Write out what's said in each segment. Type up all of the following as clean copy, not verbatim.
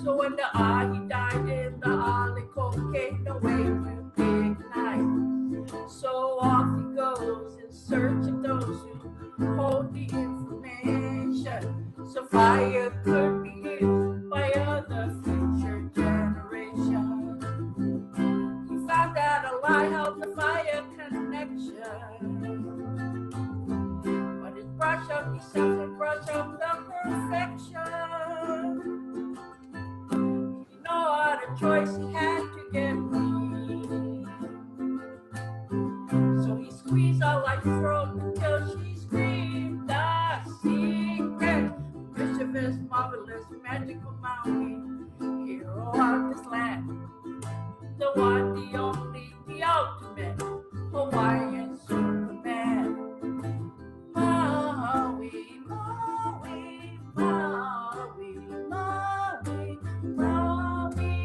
So when he died in the alley, cocaine away to ignite. So off he goes in search of those who hold the information. So fire could be used by other future generations. He found out a lie held the fire connection. But his brush up himself and brush up the perfection. No other choice, he had to get free. So he squeezed her like throat until she screamed the secret. Mischievous, marvelous, magical mountain, hero of this land. The one, the only, the ultimate Hawaiian Superman. Maui, Maui, Maui, Maui, Maui,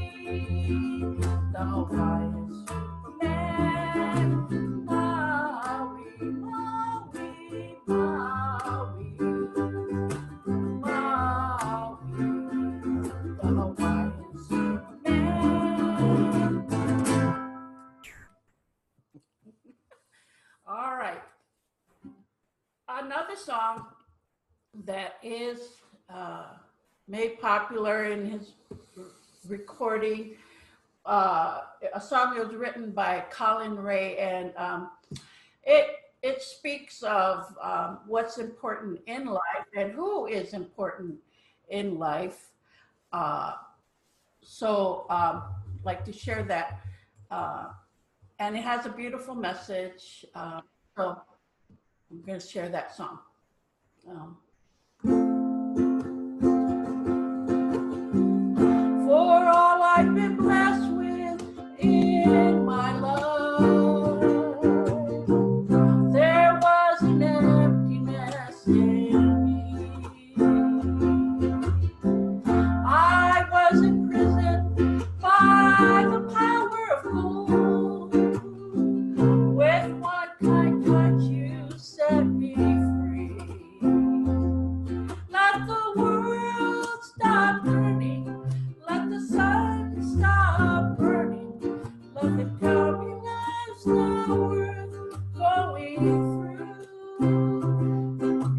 the Hawaiian Superman. Maui, Maui, Maui, Maui, the Hawaiian Superman. All right. Another song that is made popular in his recording, a song that was written by Colin Ray, and it speaks of what's important in life and who is important in life. So like to share that, and it has a beautiful message. So I'm going to share that song. For all I've been blessed with in my love, there was an emptiness in me. I was imprisoned by the power of gold. With one kind touch you set me free. Let the world stop burning. Let the sun stop burning. Let the coming life's not worth going through.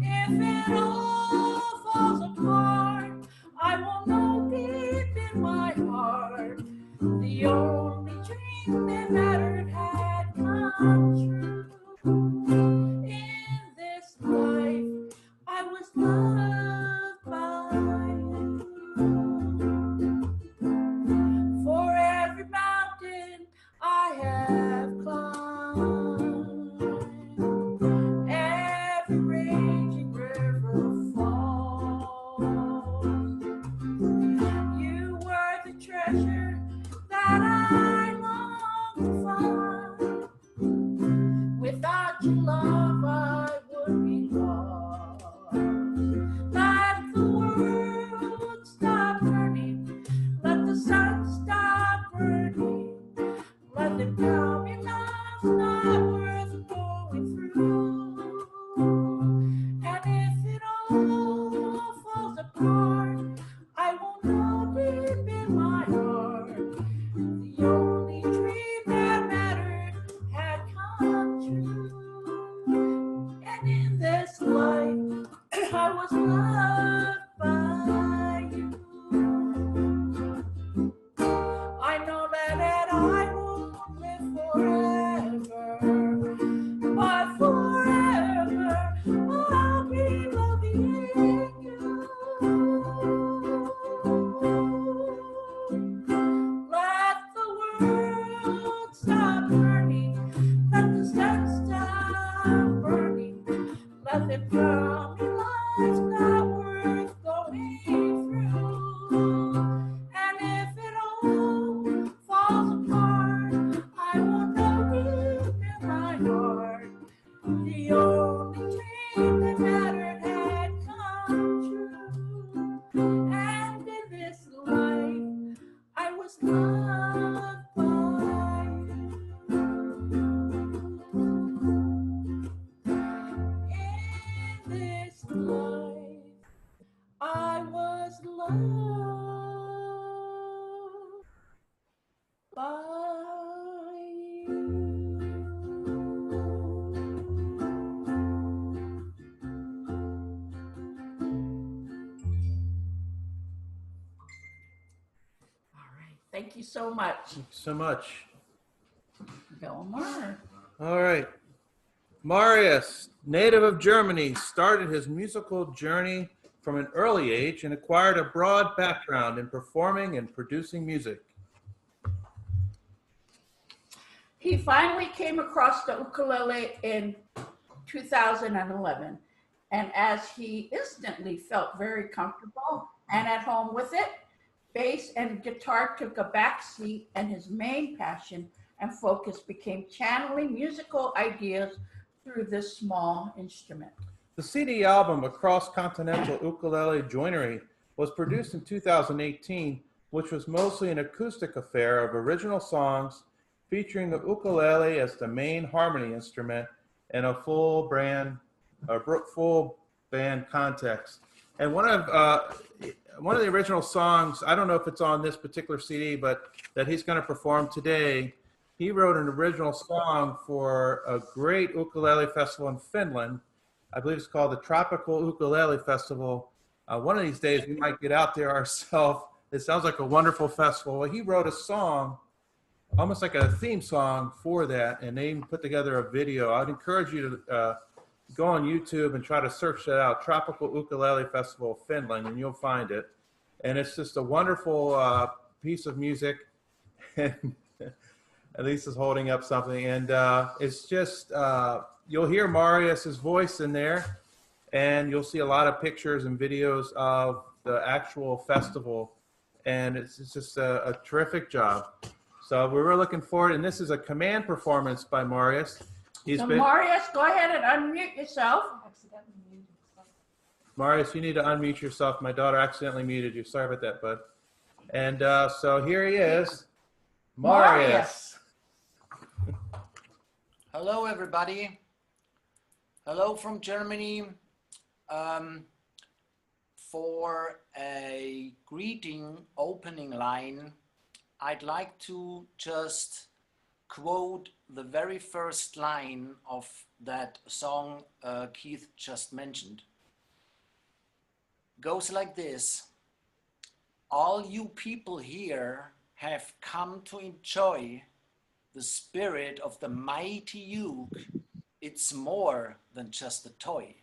If it all falls apart, I will know deep in my heart the only dream that mattered had come true. In this life, I was loved by you. For every mountain I have climbed, every raging river falls. You were the treasure that I long to find. Without your love, I would be lost. Let the world stop burning. Let the sun stop burning. Let the coming life's not worth going through. And if it all falls apart, I won't know deep in my heart the only dream that mattered had come true. And in this life, I was loved by you. I know that I won't live forever, but forever I'll be loving you. Let the world stop burning. Let the sun stop burning. Let the coming life's not worth going through. And if it all falls apart, I will know deep in my heart the only dream that mattered had come true. And in this life, I was loved by you. In this life, I was loved Thank you so much. Thank you so much. Belmar. All right. MariUS, native of Germany, started his musical journey from an early age and acquired a broad background in performing and producing music. He finally came across the ukulele in 2011, and as he instantly felt very comfortable and at home with it, bass and guitar took a back seat, and his main passion and focus became channeling musical ideas through this small instrument. The CD album, A Cross-Continental Ukulele Joinery, was produced in 2018, which was mostly an acoustic affair of original songs featuring the ukulele as the main harmony instrument in a full band context. And one of the original songs, I don't know if it's on this particular CD, but that he's going to perform today, he wrote an original song for a great ukulele festival in Finland. I believe it's called the Tropical Ukulele Festival. One of these days we might get out there ourselves. It sounds like a wonderful festival. Well, he wrote a song, almost like a theme song for that, and they even put together a video. I'd encourage you to go on YouTube and try to search that out, Tropical Ukulele Festival Finland, and you'll find it. And it's just a wonderful piece of music. And at least it's holding up something. And it's just, you'll hear MariUS's voice in there, and you'll see a lot of pictures and videos of the actual festival. And it's just a terrific job. So we were looking forward, and this is a command performance by MariUS. MariUS, go ahead and unmute yourself. MariUS, you need to unmute yourself. My daughter accidentally muted you. Sorry about that, bud. And so here he is, MariUS. Hello, everybody. Hello from Germany. For a greeting opening line, I'd like to just quote the very first line of that song Keith just mentioned. Goes like this: all you people here have come to enjoy the spirit of the mighty uke. It's more than just a toy.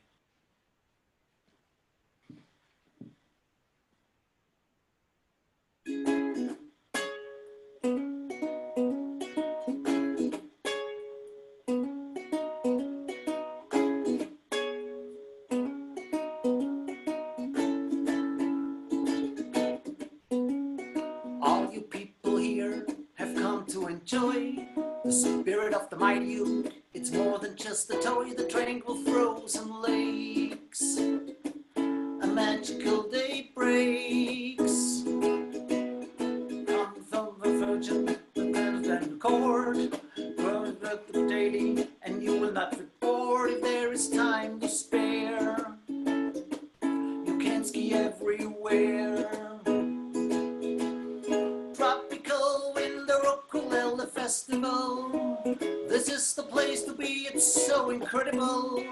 All you people here have come to enjoy the spirit of the mighty uke. It's more than just a toy, the tranquil frozen lakes. A magical day breaks. Come from the virgin, the chord. Burn the daily, and you will not report if there is time to spare. You can ski everywhere. Tropical winter ukulele festival. This is the place to be, it's so incredible.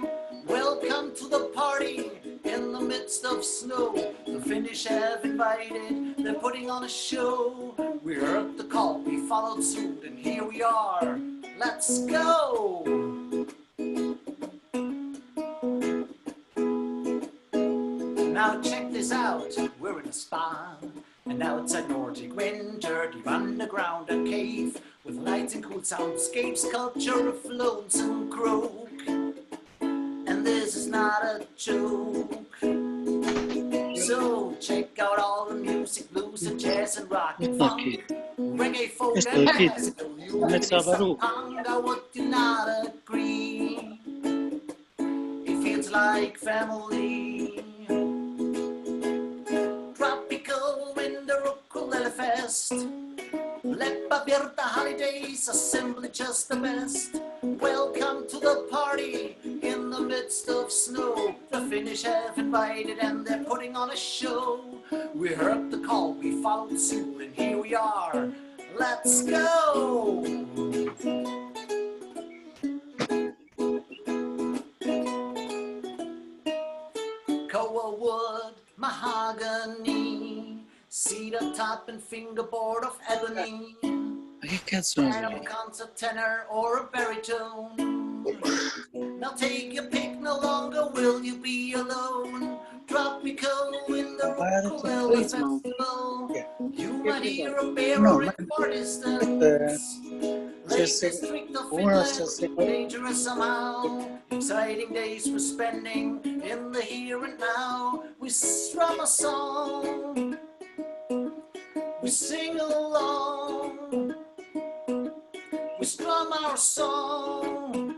Welcome to the party in the midst of snow. The Finnish have invited, they're putting on a show. We heard the call, we followed suit, and here we are. Let's go! Now check this out, we're in a spa. And now it's a Nordic winter, deep underground, a cave with lights and cool soundscapes, culture of lonesome croak. And this is not a joke. So check out all the music, blues and jazz and rock and funk, reggae, folk and classical. You how would you not agree? It feels like family. Tropical winter ukulele fest. Leppa Virta holidays are simply just the best. Welcome to the party in the midst of snow. The Finnish have invited and they're putting on a show. We heard the call, we followed suit, and here we are. Let's go! Koa wood, mahogany, cedar top and fingerboard of ebony. Ma che cazzo ne And so? a concert tenor or a baritone. Now take your pick, no longer will you be alone. Tropical in the Ma ha detto il ukulele ritmo. festival. Che? You Che might hear a ritmo? bear No, or ma a far questo è... distance. Se Lake District of uno sta Finland, seguendo... dangerous somehow. Exciting days we're spending in the here and now. We strum a song, we sing along, we strum our song.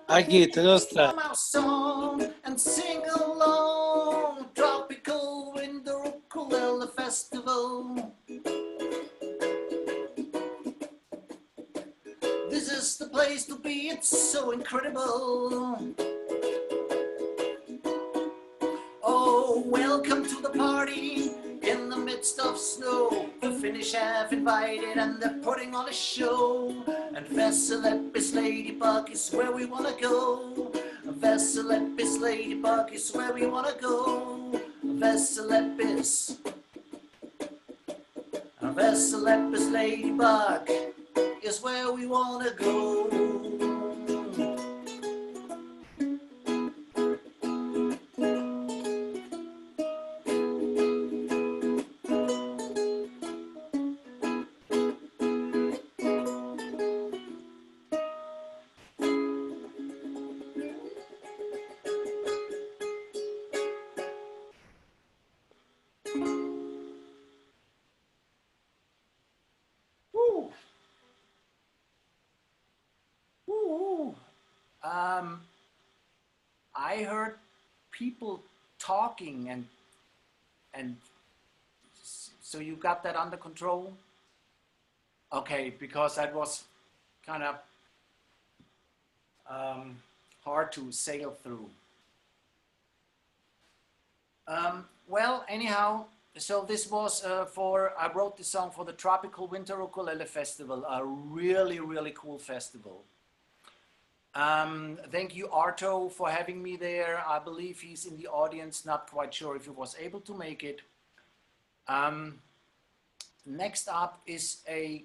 Aghi, te lo stai. Strum our song and sing along. Tropical Winter Ukulele Festival. This is the place to be, it's so incredible. Oh, welcome to the party in the midst of snow. The Finnish have invited and they're putting on a show. And Veselepis Ladybug is where we wanna go. Veselepis Ladybug is where we wanna go. Veselepis. Veselepis Ladybug is where we wanna go. Woo. Woo. I heard people talking and so you got that under control? Okay, because that was kind of hard to sail through. Well, anyhow, so this was I wrote this song for the Tropical Winter Ukulele Festival, a really, really cool festival. Thank you, Arto, for having me there. I believe he's in the audience, not quite sure if he was able to make it. Next up is a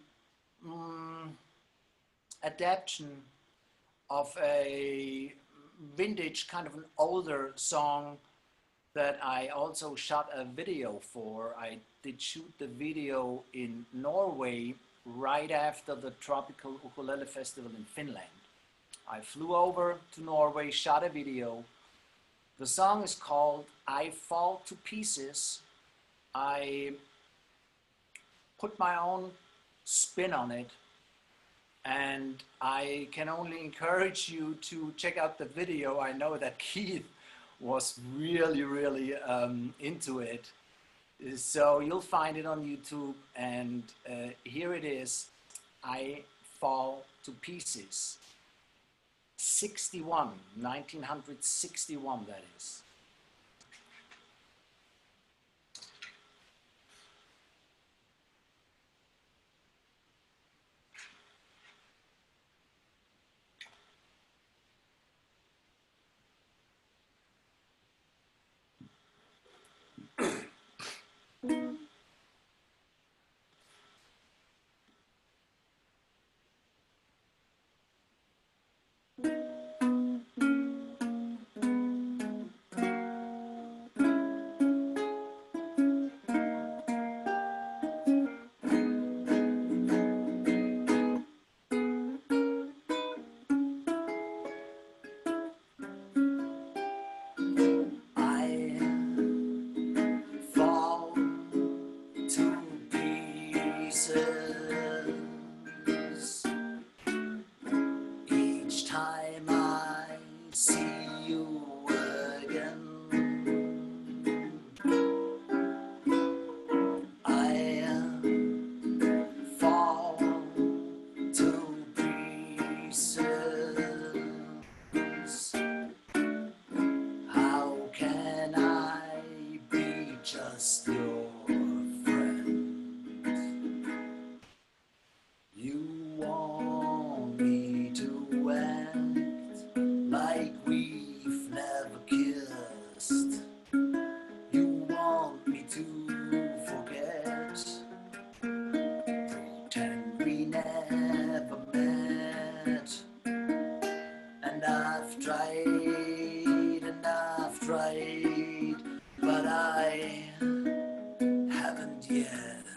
adaptation of a vintage, kind of an older song that I also shot a video for. I did shoot the video in Norway right after the Tropical Ukulele Festival in Finland. I flew over to Norway, shot a video. The song is called I Fall to Pieces. I put my own spin on it, and I can only encourage you to check out the video. I know that Keith was really, really into it. So you'll find it on YouTube, and here it is, I Fall to Pieces. 1961, that is.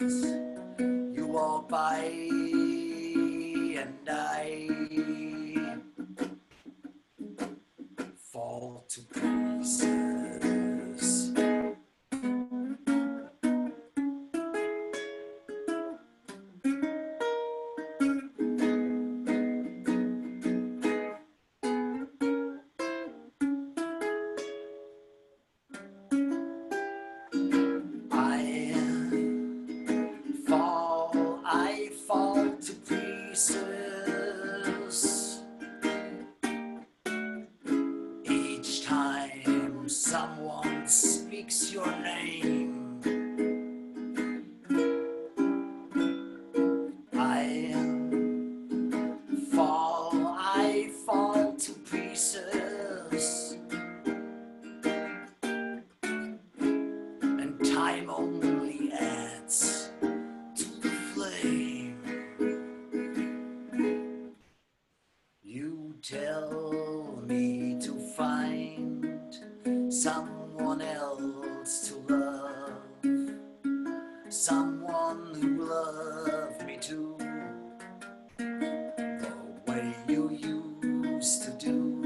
You walk by and I fall to pieces. I fall to pieces each time someone speaks your name. I fall to pieces, and time only adds to the flame. You tell me to find someone else to love, someone who loved me too, the way you used to do.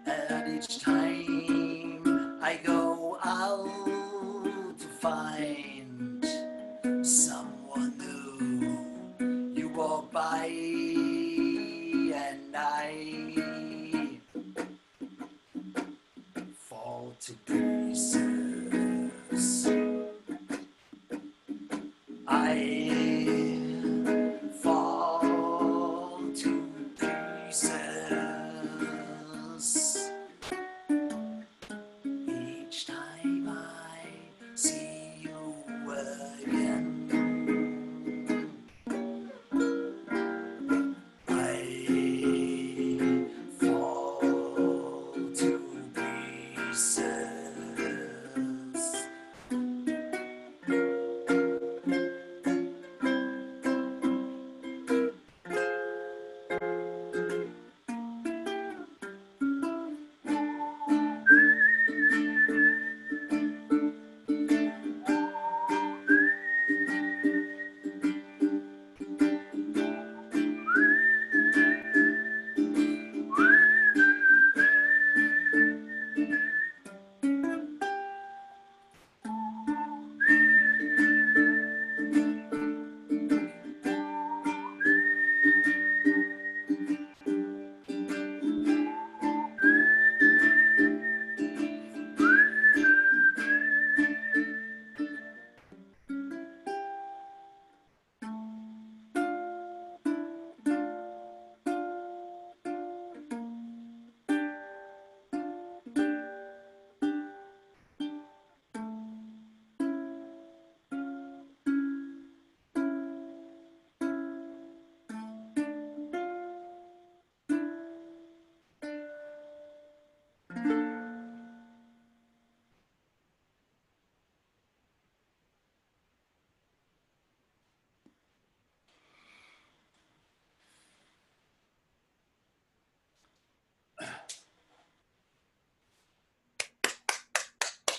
And each time I go out to find someone new, you walk by and I fall to pieces. I fall to pieces each time I see you again. I fall to pieces.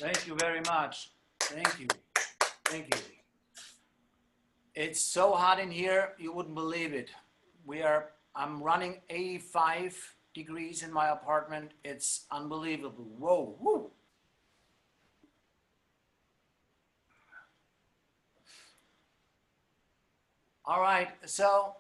Thank you very much. Thank you. Thank you. It's so hot in here, you wouldn't believe it. I'm running 85 degrees in my apartment. It's unbelievable. Whoa, whoo. All right, so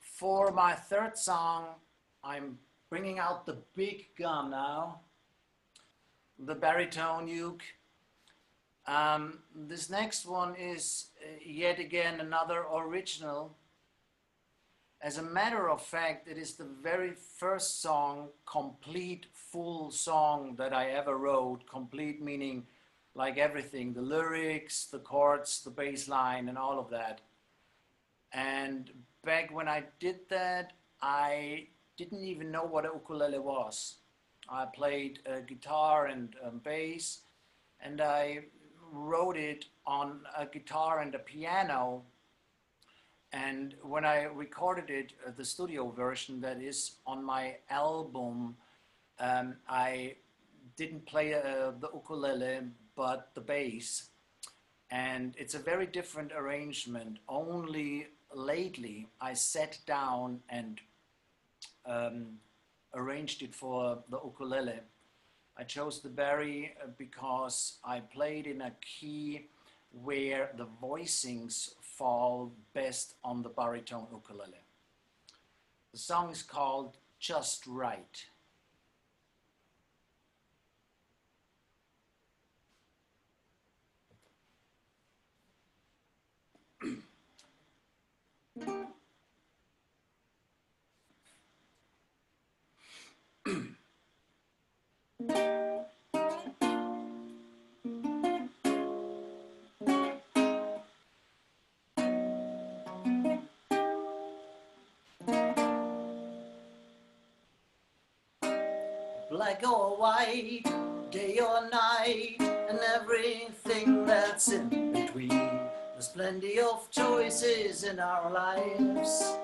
for my third song, I'm bringing out the big gun now, the baritone uke. This next one is yet again another original. As a matter of fact, it is the very first song, complete full song that I ever wrote. Complete meaning like everything, the lyrics, the chords, the bass line, and all of that. And back when I did that, I didn't even know what a ukulele was. I played guitar and bass, and I wrote it on a guitar and a piano. And when I recorded it, the studio version that is on my album, I didn't play the ukulele, but the bass. And it's a very different arrangement. Only lately I sat down and arranged it for the ukulele. I chose the bari because I played in a key where the voicings fall best on the baritone ukulele. The song is called Just Right. Black or white, day or night, and everything that's in between. There's plenty of choices in our lives.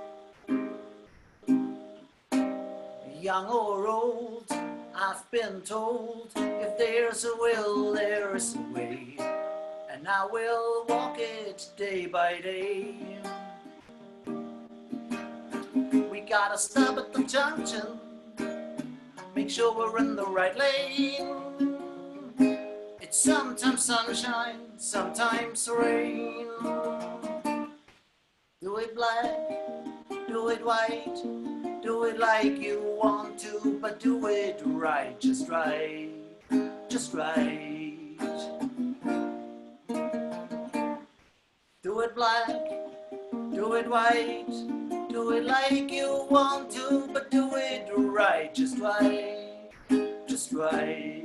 Young or old, I've been told, if there's a will, there's a way. And I will walk it day by day. We gotta stop at the junction, make sure we're in the right lane. It's sometimes sunshine, sometimes rain. Do it black, do it white, do it like you want to, but do it right, just right, just right. Do it black, do it white, do it like you want to, but do it right, just right, just right.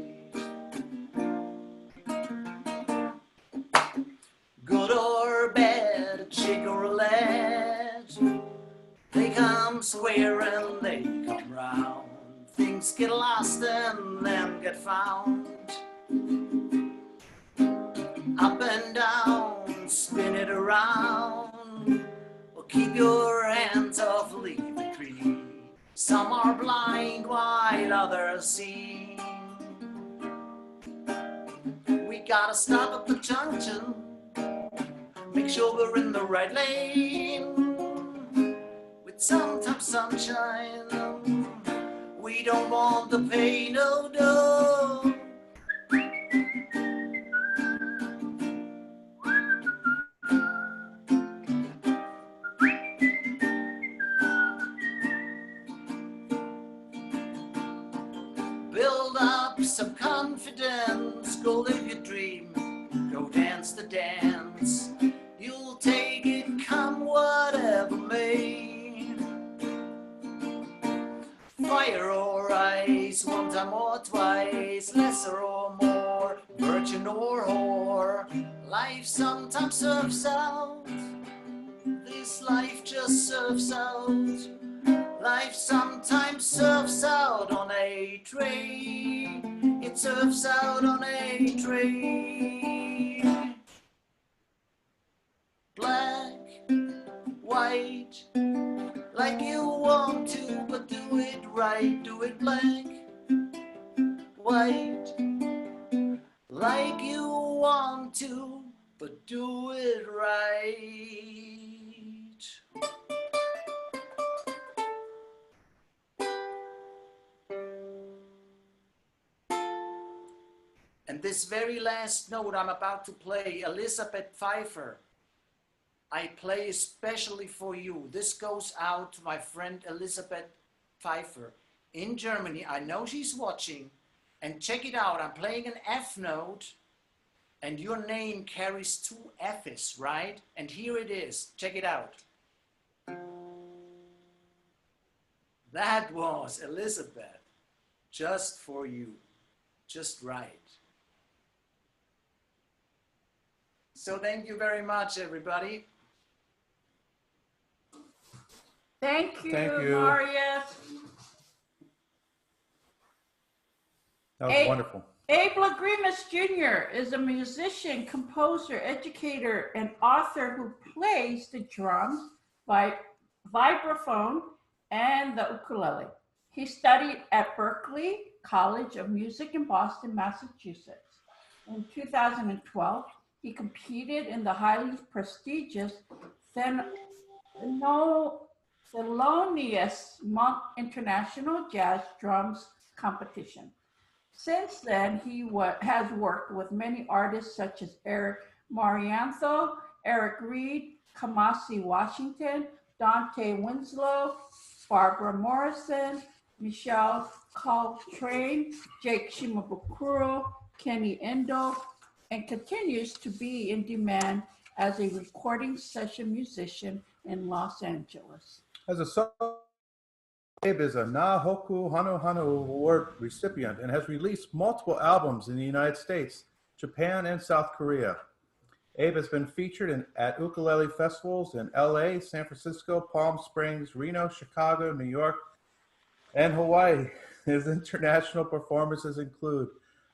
Good or bad, chick or lad, they come square and they come round. Things get lost and then get found. Up and down, spin it around, or keep your hands off the tree. Some are blind while others see. We gotta stop at the junction, make sure we're in the right lane. With sometimes sunshine, we don't want the pain, no, no. Build up some confidence, go live your dream, go dance the dance. You'll take it, come whatever may. Fire or ice, one time or twice, lesser or more, virgin or whore. Life sometimes serves out, this life just serves out. Life sometimes serves out on a tray. It serves out on a tray. Black, white, like you want to, but do it right. Do it black, white, like you want to, but do it right. And this very last note I'm about to play, Elizabeth Pfeiffer, I play especially for you. This goes out to my friend Elizabeth Pfeiffer in Germany. I know she's watching, and check it out. I'm playing an F note, and your name carries 2 F's, right? And here it is. Check it out. That was Elizabeth, just for you, just right. So thank you very much, everybody. Thank you, Thank you. MariUS. That was wonderful. Abe Lagrimas Jr. is a musician, composer, educator, and author who plays the drums, vibraphone, and the ukulele. He studied at Berkeley College of Music in Boston, Massachusetts. In 2012, he competed in the highly prestigious Thelonious Monk International Jazz Drums Competition. Since then, he has worked with many artists such as Eric Marianto, Eric Reed, Kamasi Washington, Dante Winslow, Barbara Morrison, Michelle Coltrane, Jake Shimabukuro, Kenny Endo, and continues to be in demand as a recording session musician in Los Angeles. As a solo, Abe is a Na Hoku Hanu Hanu Award recipient and has released multiple albums in the United States, Japan, and South Korea. Abe has been featured at ukulele festivals in LA, San Francisco, Palm Springs, Reno, Chicago, New York, and Hawaii. His international performances include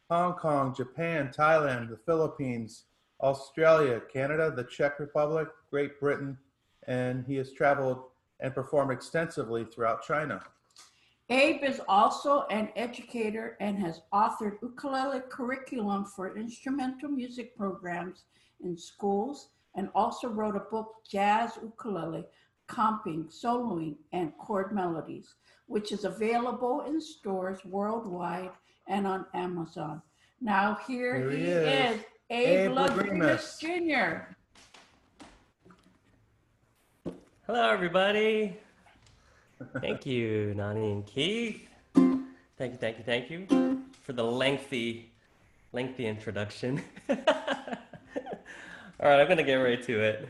Hong Kong, Japan, Thailand, the Philippines, Australia, Canada, the Czech Republic, Great Britain, and he has traveled and performed extensively throughout China. Abe is also an educator and has authored ukulele curriculum for instrumental music programs in schools, and also wrote a book, Jazz Ukulele, Comping, Soloing, and Chord Melodies, which is available in stores worldwide and on Amazon. Now here he is, Abe Lagrimas Jr. Hello, everybody. Thank you, Nani and Keith. Thank you for the lengthy introduction. All right, I'm gonna get right to it.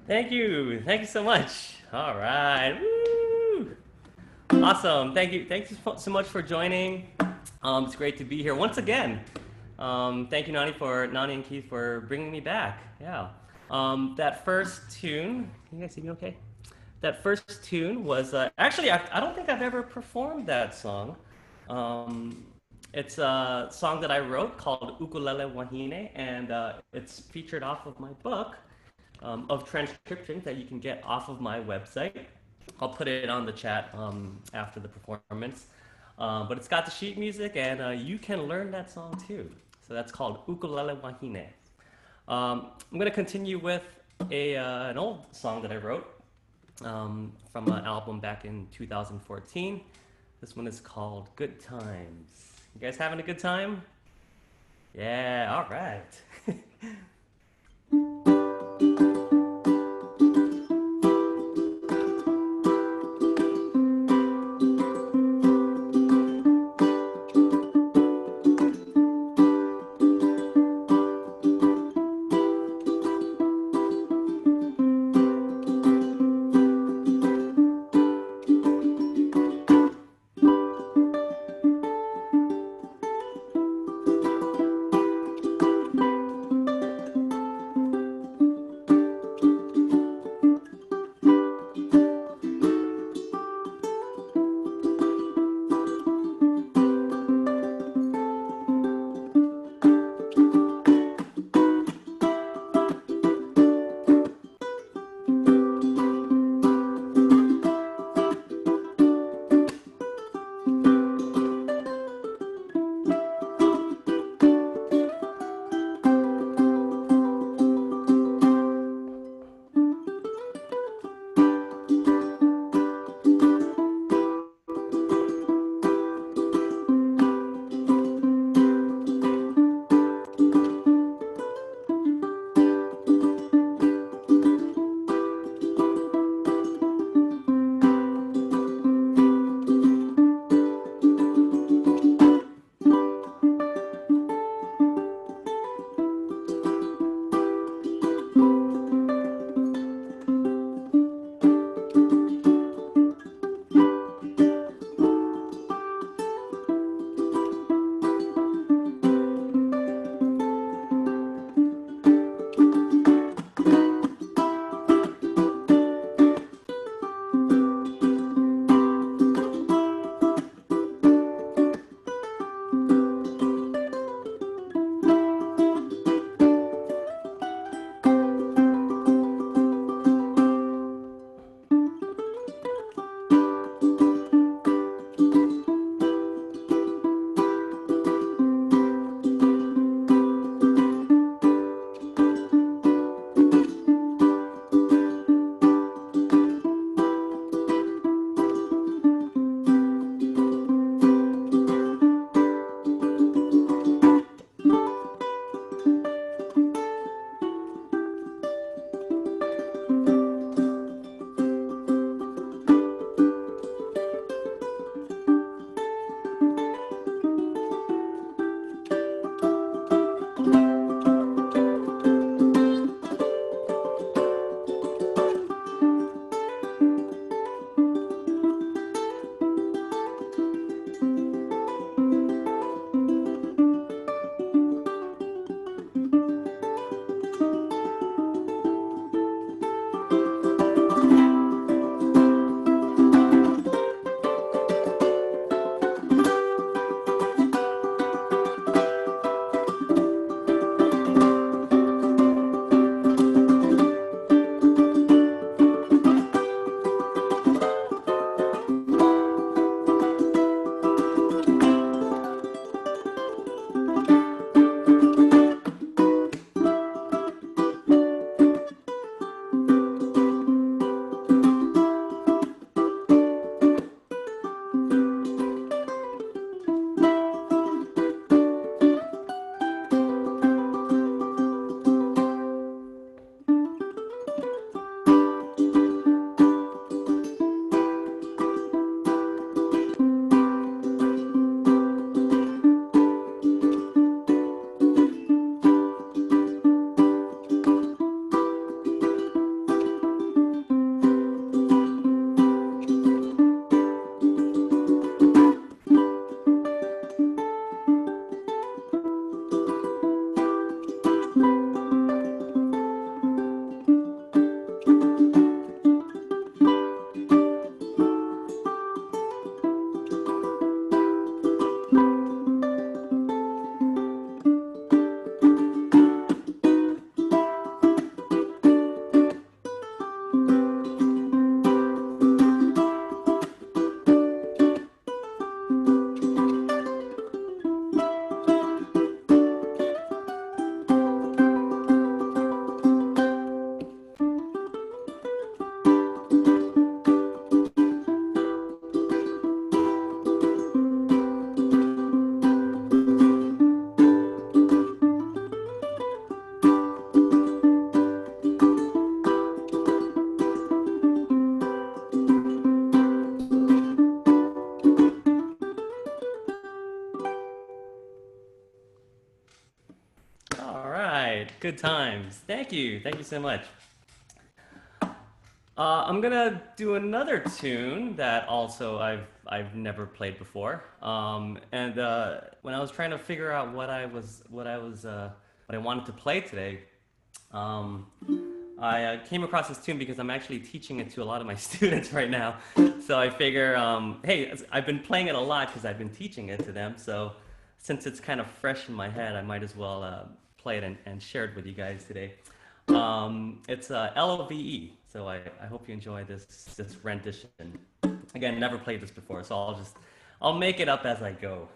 Thank you. Thank you so much. All right. Woo! Awesome. Thank you. Thank you so much for joining. It's great to be here once again. Thank you, Nani and Keith, for bringing me back. Yeah. That first tune, can you guys see me okay? That first tune was actually, I don't think I've ever performed that song. It's a song that I wrote called Ukulele Wahine, and it's featured off of my book of transcriptions that you can get off of my website. I'll put it on the chat after the performance. But it's got the sheet music, and you can learn that song too. So that's called Ukulele Wahine. I'm going to continue with an old song that I wrote from an album back in 2014. This one is called Good Times. You guys having a good time? Yeah, all right. Good times. Thank you so much. I'm gonna do another tune that also I've never played before. And when I was trying to figure out what I wanted to play today, I came across this tune because I'm actually teaching it to a lot of my students right now. So I figure, hey, I've been playing it a lot because I've been teaching it to them. So since it's kind of fresh in my head, I might as well play it and share it with you guys today. It's LOVE, so I hope you enjoy this rendition. Again, never played this before, so I'll make it up as I go.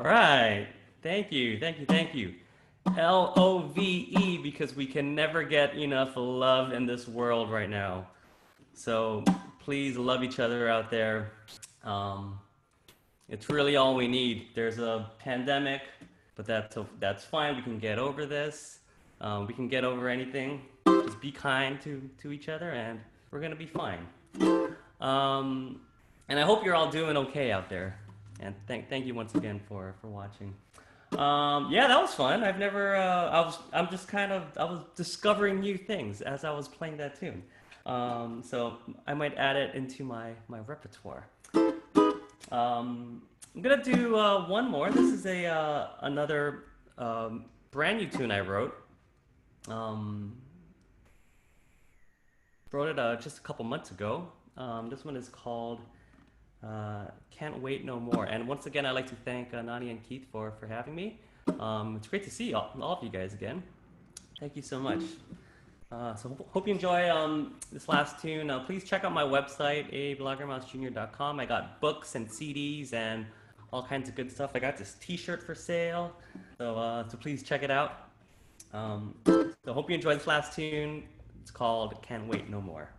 right. Thank you. Thank you. Thank you. LOVE, because we can never get enough love in this world right now. So please love each other out there. It's really all we need. There's a pandemic, but that's fine. We can get over this. We can get over anything. Just be kind to each other, and we're gonna be fine. And I hope you're all doing okay out there. And thank you once again for watching. Yeah, that was fun. I've never. I was discovering new things as I was playing that tune. So I might add it into my repertoire. I'm gonna do one more. This is another brand new tune I wrote. Wrote it just a couple months ago. This one is called Can't Wait No More. And once again, I'd like to thank Nani and Keith for having me. It's great to see all of you guys again. Thank you so much. So hope you enjoy this last tune. Please check out my website, lagrimasjr.com. I got books and CDs and all kinds of good stuff. I got this t-shirt for sale, so please check it out. So hope you enjoy this last tune. It's called Can't Wait No More.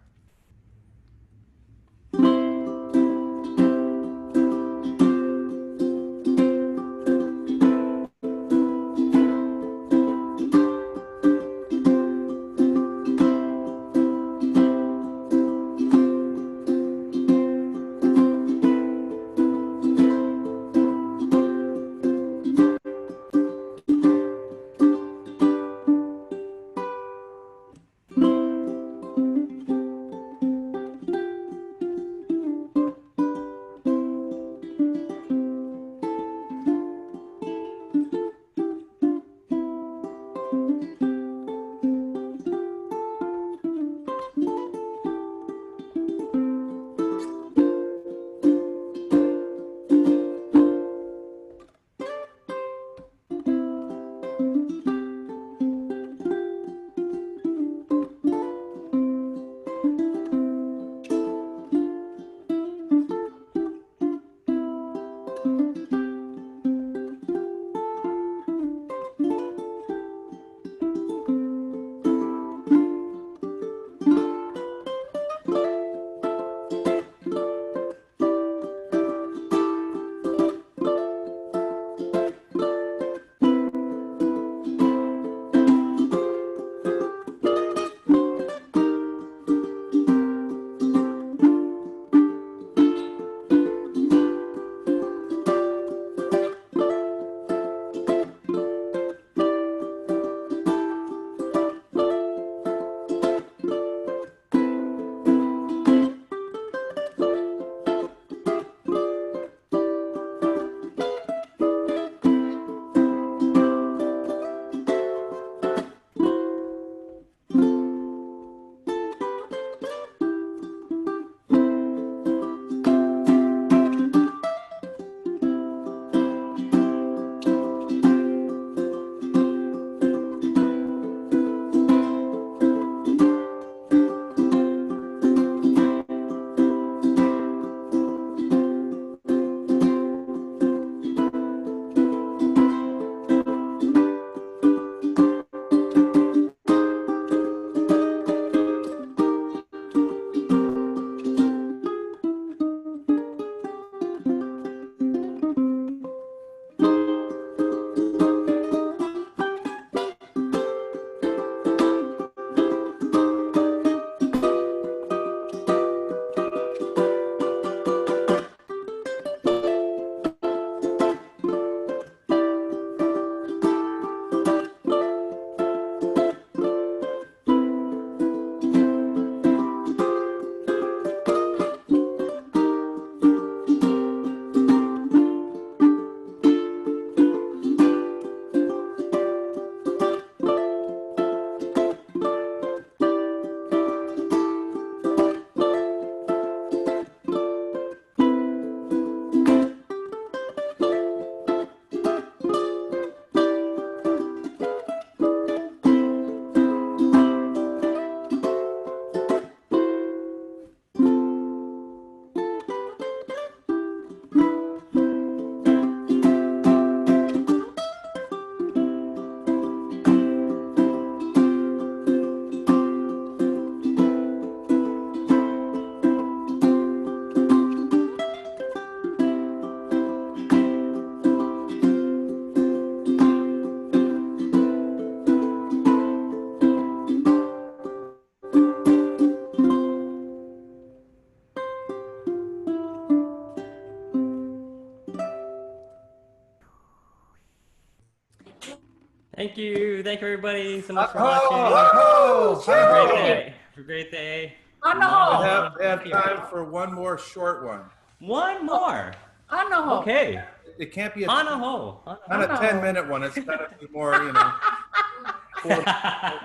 Thank you. Thank you, everybody, so much for Oh, watching. Have a great oh, day. Have a great day. Ano? they have time for one more short one. One more. Ano? Okay. It can't be Anaho. not a Ano? 10-minute one. It's got to be more, you know.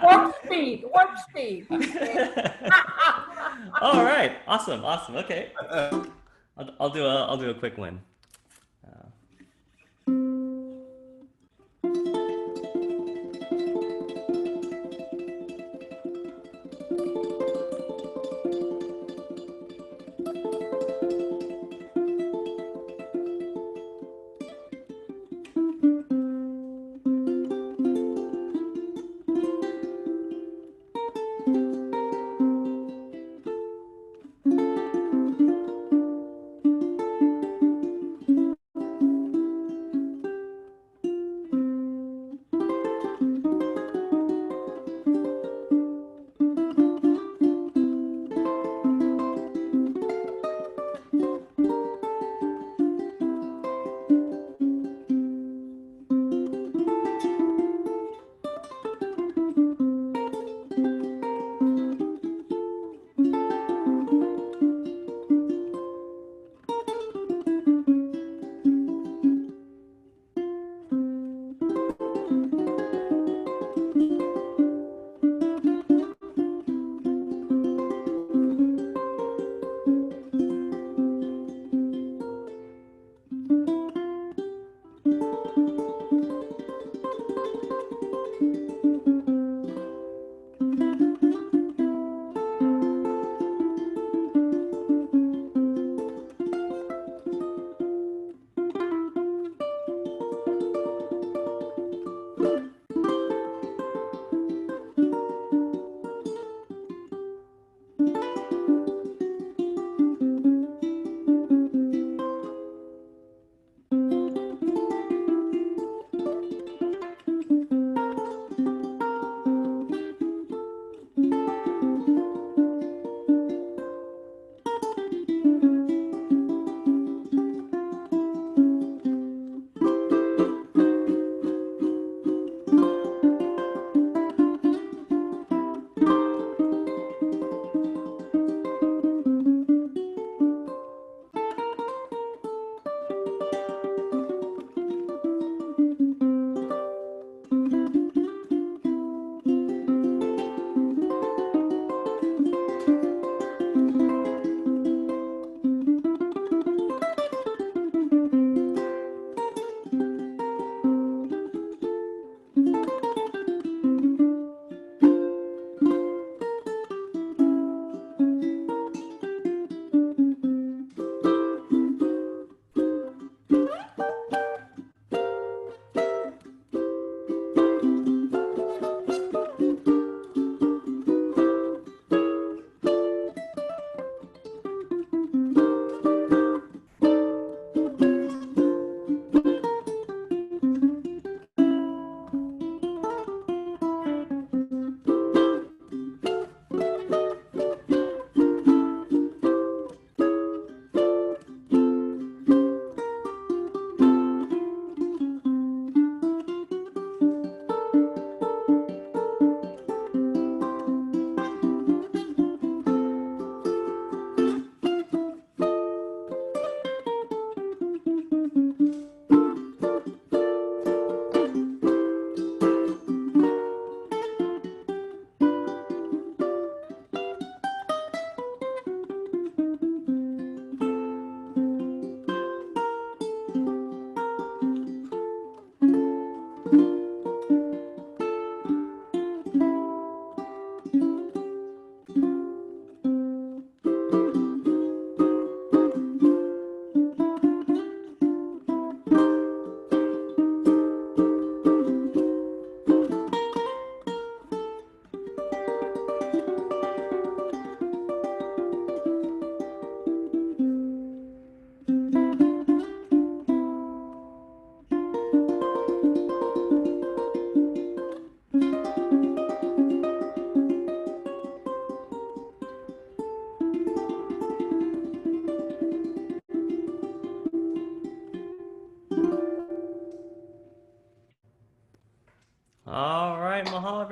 Warp speed. Warp speed. All right. Awesome. Awesome. Okay. I'll do a quick one.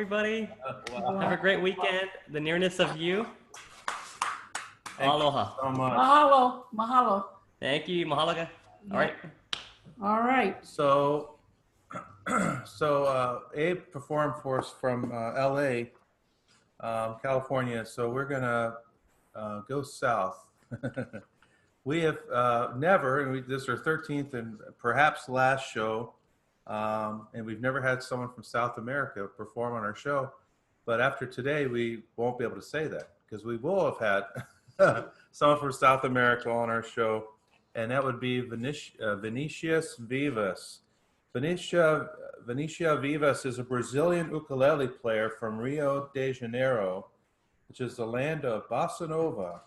everybody. Wow. Have a great weekend. The nearness of you. Thank you Aloha. so much. Mahalo, mahalo. Thank you. Mahalo. All right. All right. So, Abe performed for us from L.A., California. So we're gonna go south. We have never, and this is our 13th and perhaps last show, and we've never had someone from South America perform on our show. But after today, we won't be able to say that because we will have had someone from South America on our show, and that would be Vinicius Vivas. Vinicius Vivas is a Brazilian ukulele player from Rio de Janeiro, which is the land of bossa nova.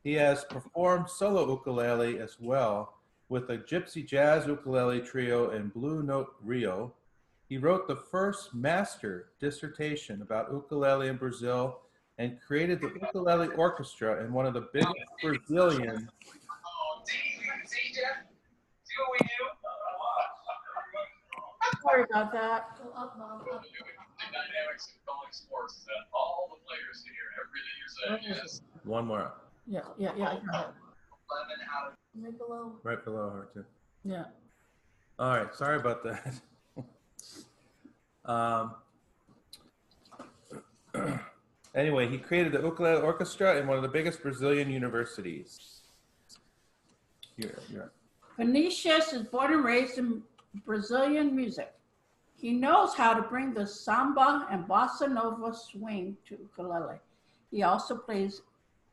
He has performed solo ukulele as well with a gypsy jazz ukulele trio in Blue Note Rio. He wrote the first master dissertation about ukulele in Brazil and created the ukulele orchestra in one of the biggest Brazilian. Sorry about that. Dynamics in calling sports is that all the players can hear everything you're saying. Yes. One more. Yeah. I got it. 11 out of Right below. Right below her, too. Yeah. All right, sorry about that. Anyway, he created the ukulele orchestra in one of the biggest Brazilian universities. Here. Vinicius is born and raised in Brazilian music. He knows how to bring the samba and bossa nova swing to ukulele. He also plays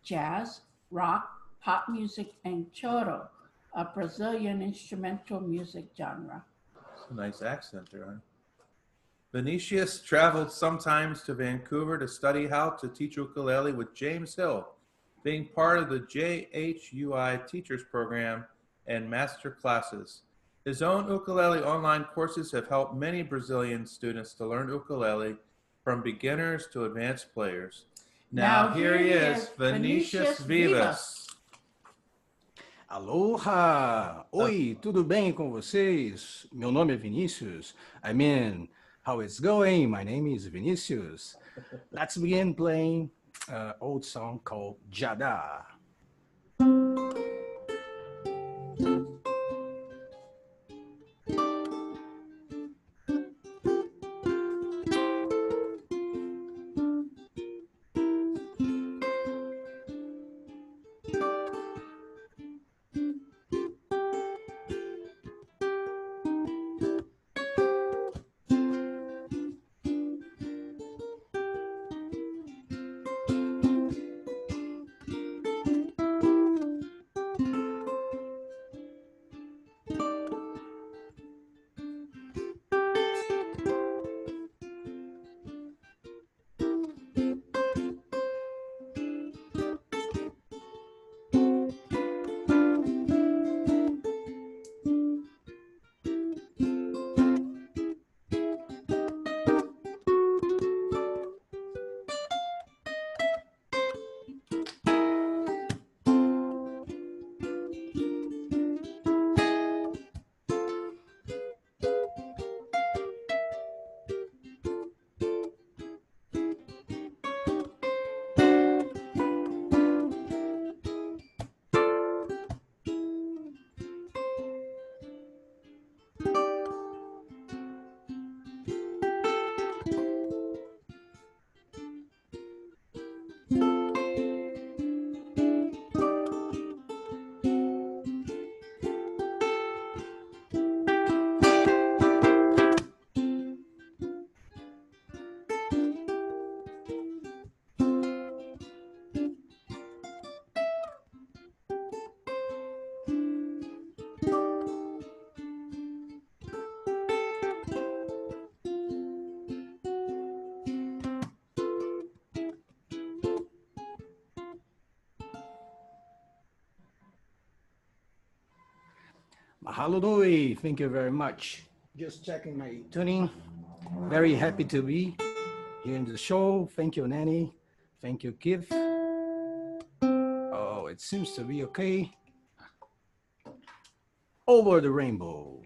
jazz, rock, pop music, and choro, a Brazilian instrumental music genre. That's a nice accent there, huh? Vinicius traveled sometimes to Vancouver to study how to teach ukulele with James Hill, being part of the JHUI Teachers Program and master classes. His own ukulele online courses have helped many Brazilian students to learn ukulele from beginners to advanced players. Now here he is, Vinicius Vivas. Aloha! Oi, tudo bem com vocês? Meu nome é Vinicius. How it's going? My name is Vinicius. Let's begin playing an old song called Jada. Mahalo nui, thank you very much. Just checking my tuning. Very happy to be here in the show. Thank you, Nani. Thank you, Keith. Oh, it seems to be okay. Over the rainbow.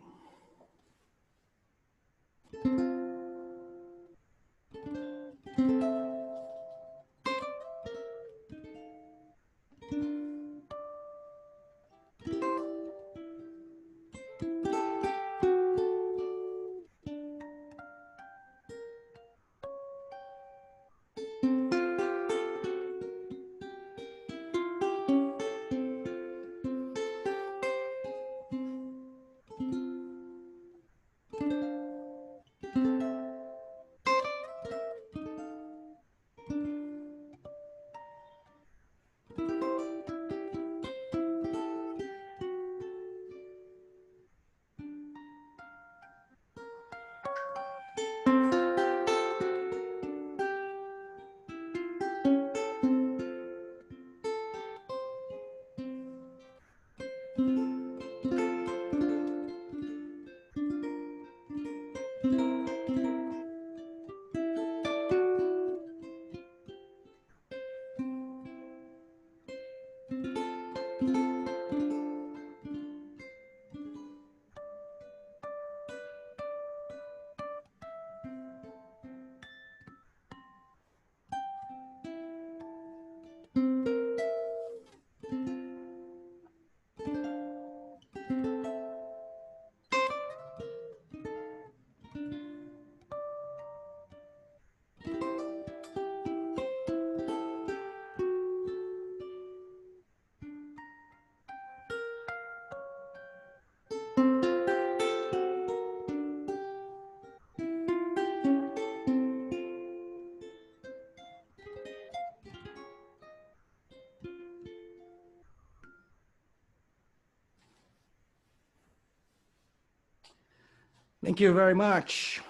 Thank you very much.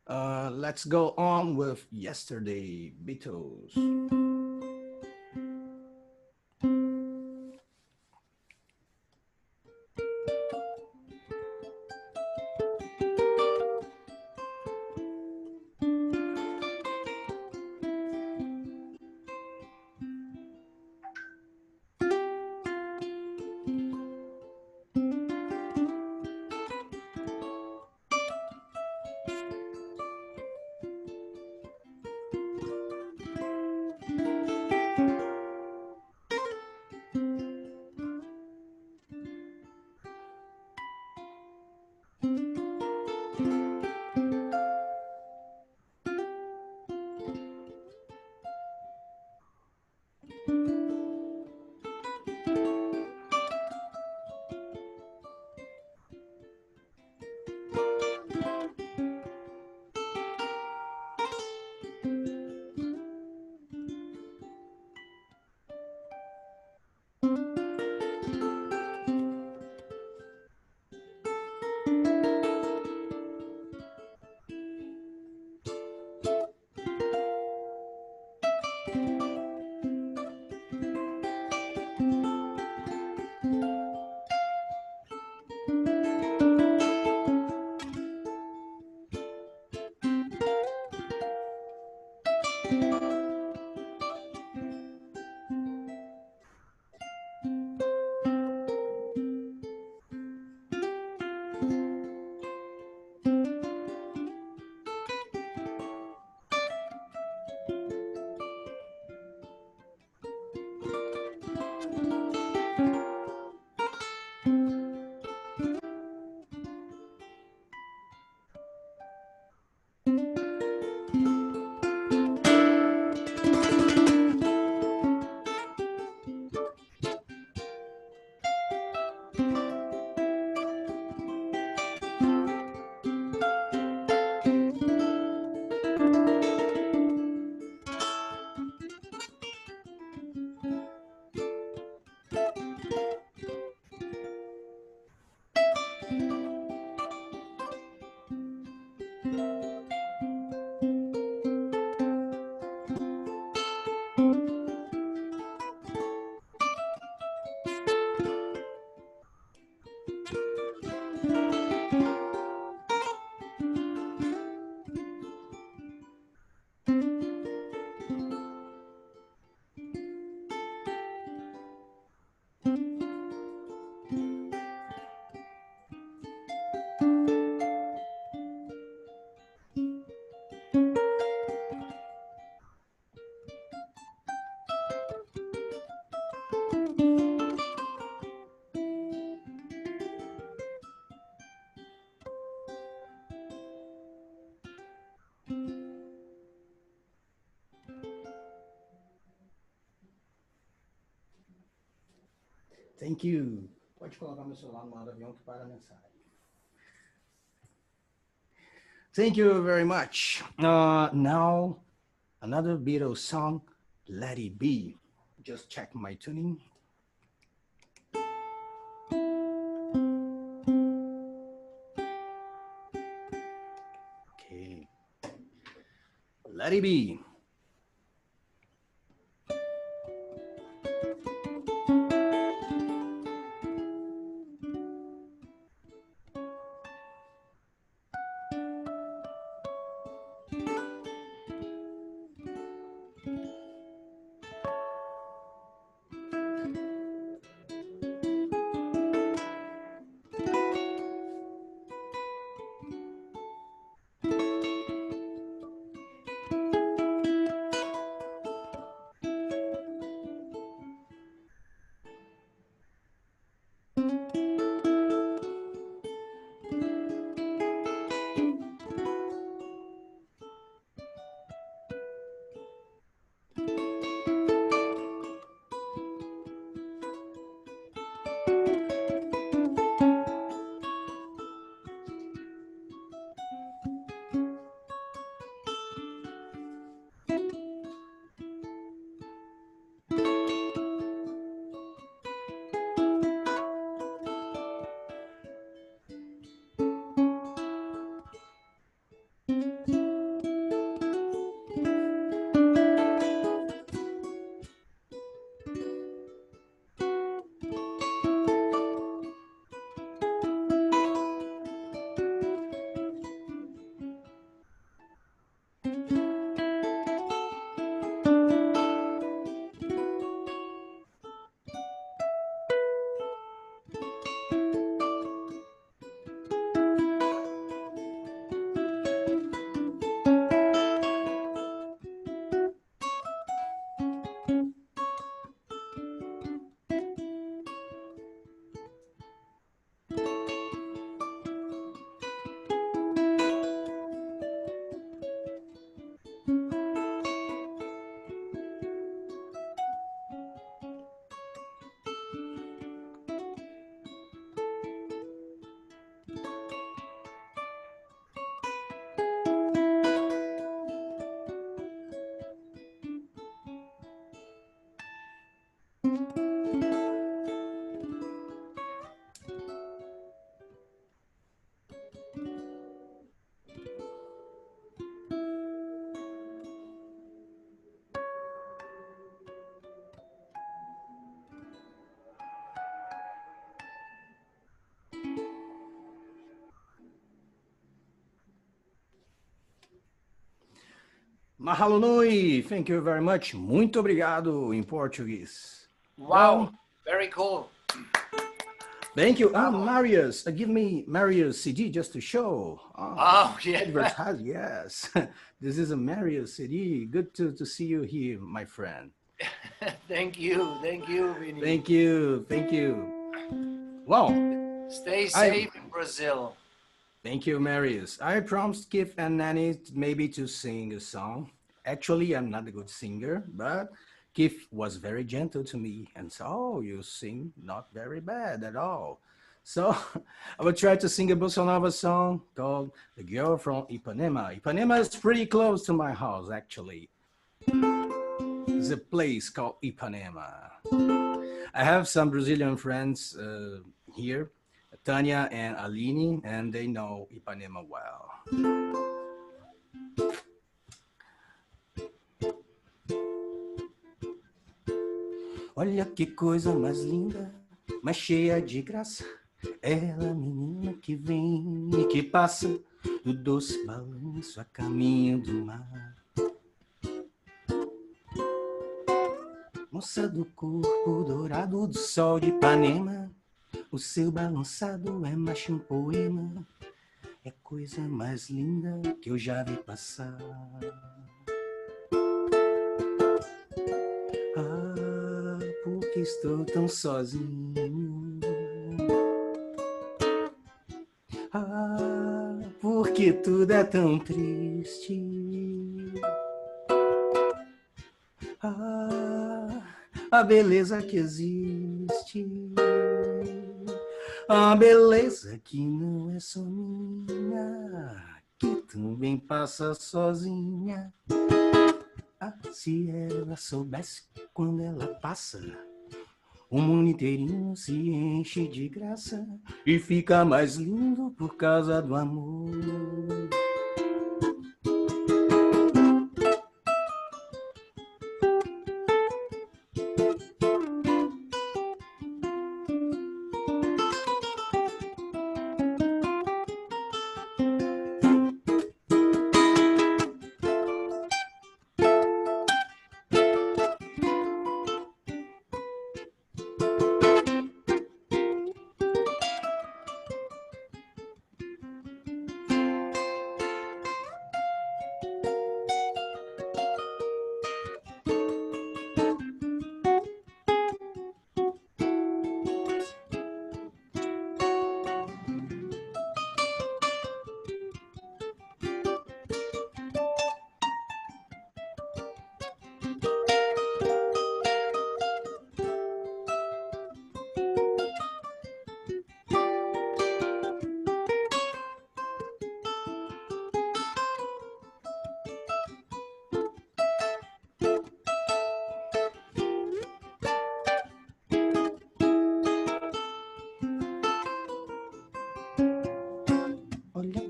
Let's go on with Yesterday, Beatles. Thank you. Pode colocar meu celular no modo avião que para a mensagem. Thank you very much. Now, another Beatles song, Let It Be. Just check my tuning. Okay. Let It Be. Mahalo nui, thank you very much. Muito obrigado em português. Wow, very cool. Thank you. MariUS, give me MariUS CD just to show. Oh, yeah. Advertise, yes. This is a MariUS CD. Good to see you here, my friend. Thank you, Vinny. Thank you. Well, Stay safe in Brazil. thank you, MariUS. I promised Kif and Nani maybe to sing a song. Actually, I'm not a good singer, but Kif was very gentle to me and said, oh, you sing not very bad at all. So I will try to sing a bossa nova song called The Girl from Ipanema. Ipanema is pretty close to my house, actually. There's a place called Ipanema. I have some Brazilian friends here, Tanya and Aline, and they know Ipanema well. Olha que coisa mais linda, mais cheia de graça. Ela, menina que vem e que passa, do doce balanço a caminho do mar. Moça do corpo dourado do sol de Ipanema, o seu balançado é mais um poema. É coisa mais linda que eu já vi passar. Ah, porque estou tão sozinho. Ah, porque tudo é tão triste. Ah, a beleza que existe. A beleza que não é só minha, que também passa sozinha. Ah, se ela soubesse quando ela passa, o mundo inteirinho se enche de graça e fica mais lindo por causa do amor.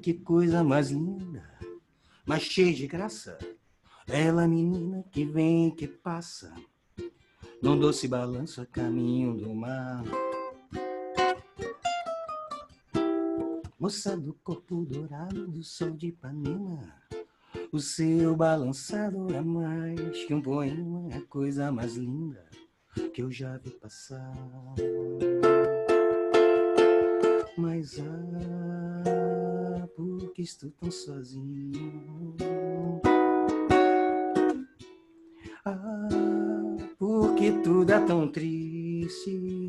que coisa mais linda, mais cheia de graça. Ela, menina que vem, que passa, num doce balanço a caminho do mar. Moça do corpo dourado do sol de Ipanema, o seu balançado é mais que um poema, é a coisa mais linda que eu já vi passar. Mas por que estou tão sozinho? Por que tudo é tão triste?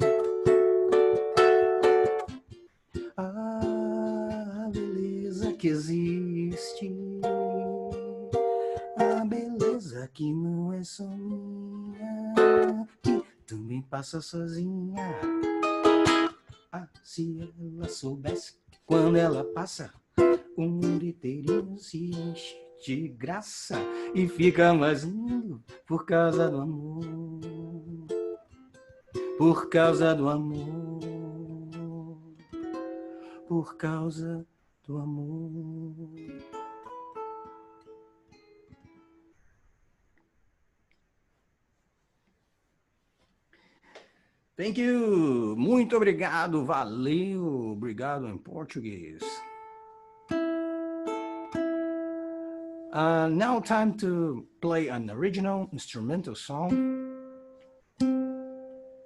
A beleza que existe, a beleza que não é só minha, que também passa sozinha. Se ela soubesse que quando ela passa, o mundo inteirinho se enche de graça e fica mais lindo por causa do amor, por causa do amor, por causa do amor. Thank you. Muito obrigado. Valeu. Obrigado em português. Now time to play an original instrumental song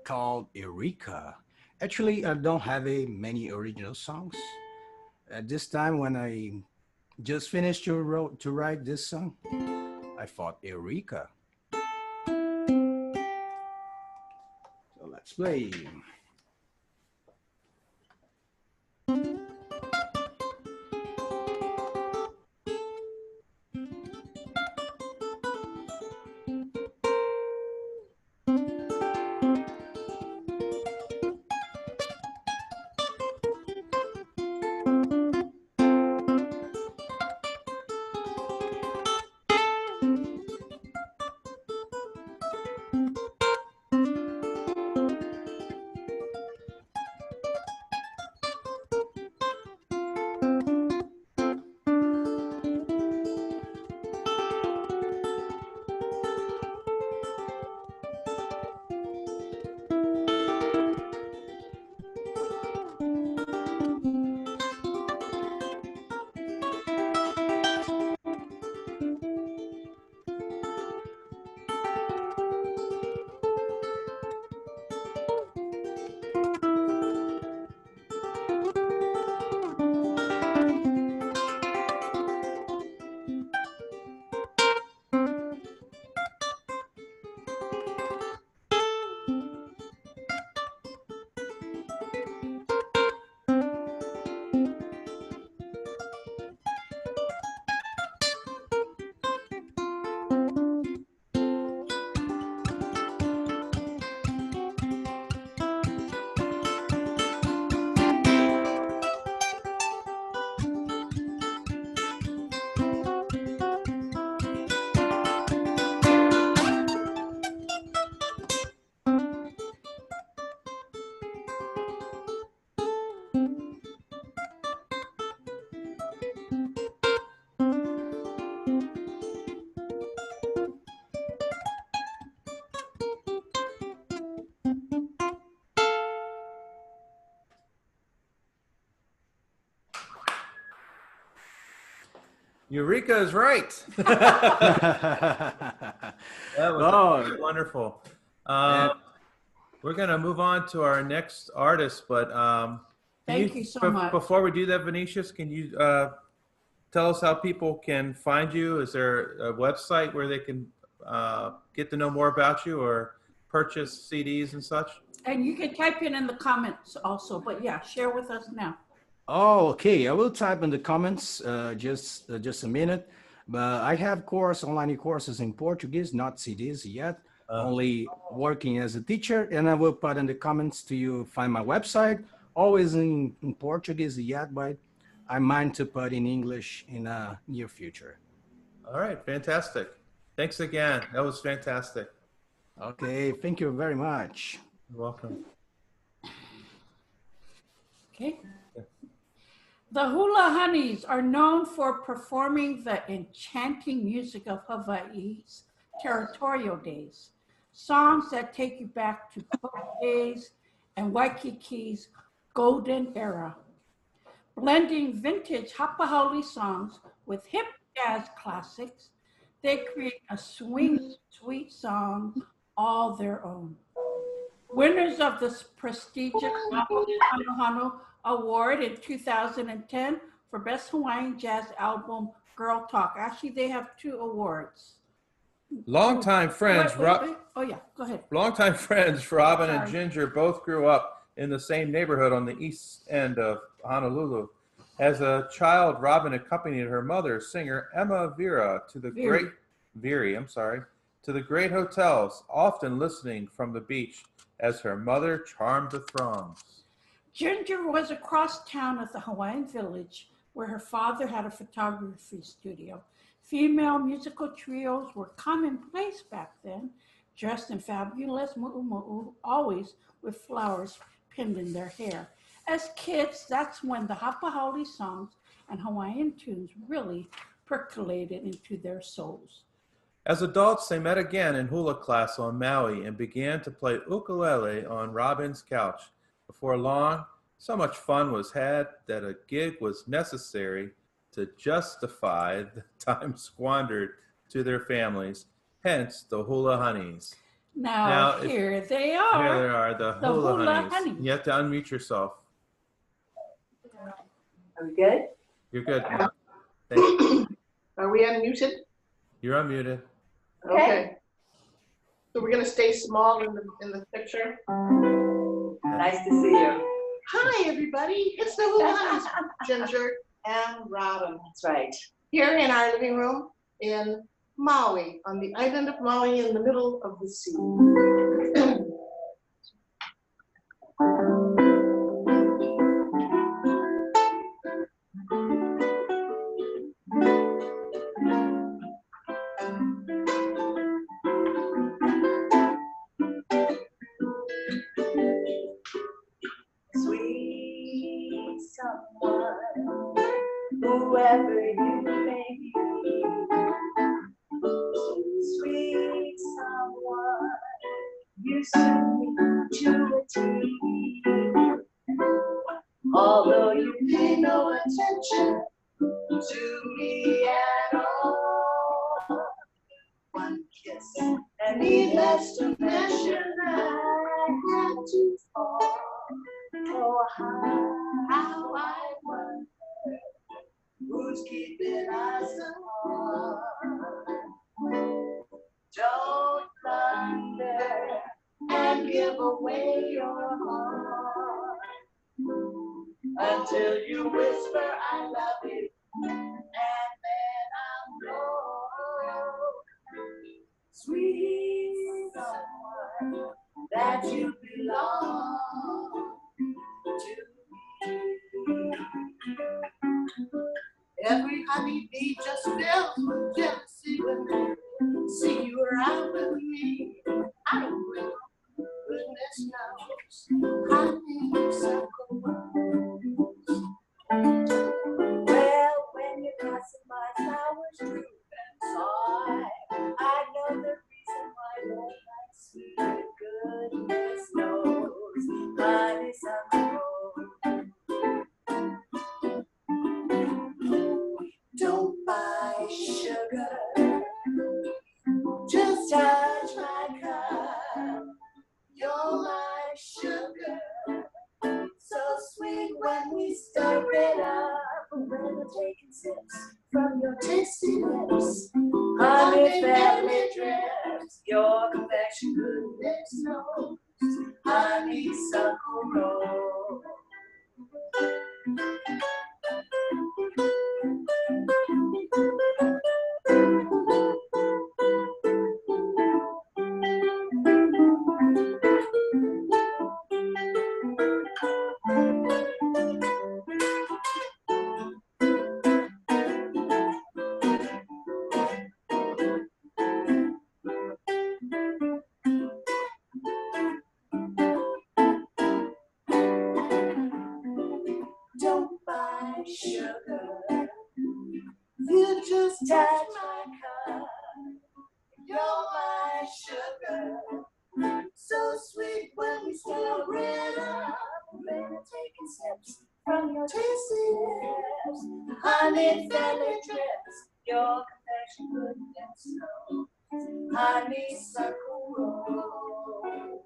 called Eureka. Actually, I don't have many original songs. At this time, when I just finished to write this song, I thought Eureka. So let's play. Eureka is right. That was wonderful. We're going to move on to our next artist, but Thank you so much. Before we do that, Vinicius, can you tell us how people can find you? Is there a website where they can get to know more about you or purchase CDs and such? And you can type it in the comments also, but yeah, share with us now. Oh, okay. I will type in the comments just a minute. But I have online courses in Portuguese, not CDs yet. Only working as a teacher, and I will put in the comments to you find my website. Always in Portuguese yet, but I mind to put in English in a near future. All right, fantastic. Thanks again. That was fantastic. Okay, thank you very much. You're welcome. Okay. The Hula Honeys are known for performing the enchanting music of Hawaii's territorial days, songs that take you back to folk days and Waikiki's golden era. Blending vintage Hapaholi songs with hip jazz classics, they create a swing sweet song all their own. Winners of this prestigious Hano Hano Award in 2010 for Best Hawaiian Jazz Album, Girl Talk. Actually, they have 2 awards. Longtime friends, Oh yeah, go ahead. longtime friends Robin and Sorry. Ginger both grew up in the same neighborhood on the east end of Honolulu. As a child, Robin accompanied her mother, singer Emma Vera, to the great hotels, often listening from the beach as her mother charmed the throngs. Ginger was across town at the Hawaiian Village, where her father had a photography studio. Female musical trios were commonplace back then, dressed in fabulous mu'u, always with flowers pinned in their hair. As kids, that's when the Hapaholi songs and Hawaiian tunes really percolated into their souls. As adults, they met again in hula class on Maui and began to play ukulele on Robin's couch. Before long, so much fun was had that a gig was necessary to justify the time squandered to their families, hence the Hula Honeys. Now here they are. Here they are, the Hula Honeys. You have to unmute yourself. Are we good? You're good. Thank you. Are we unmuted? You're unmuted. Okay. So we're gonna stay small in the picture. Nice to see you. Hi, everybody. It's the Hula Honeys, Ginger and Robin. That's right. Here in our living room in Maui, on the island of Maui in the middle of the sea. Sweet someone, whoever you may be. Sweet someone, you suit me to a T. Although you pay no attention to me at all. One kiss, and needless to mention, I had to fall. Oh, how I wonder who's keeping us apart. Don't blunder and give away your heart until you whisper I love you, and then I'll know. Sweet someone, that you belong to me. Every honeybee just fills with jealousy when they see you around with me. I don't know, goodness knows, I need circle rose. Well, when you're passing my flowers through and sigh, I know the reason why no night sweet goodness knows. Honey, some don't buy sugar, just touch my cup. You're my sugar, so sweet when we stir it up. When we're taking sips from your tasty lips, honey belly drips. Your confection goodness knows, honeysuckle rose. my sugar. You just Touch my cup. You're my sugar. so sweet when we still red up. When I'm taking steps from your Tasty lips, honey feather drips. Your confession goodness knows. Honeysuckle rose.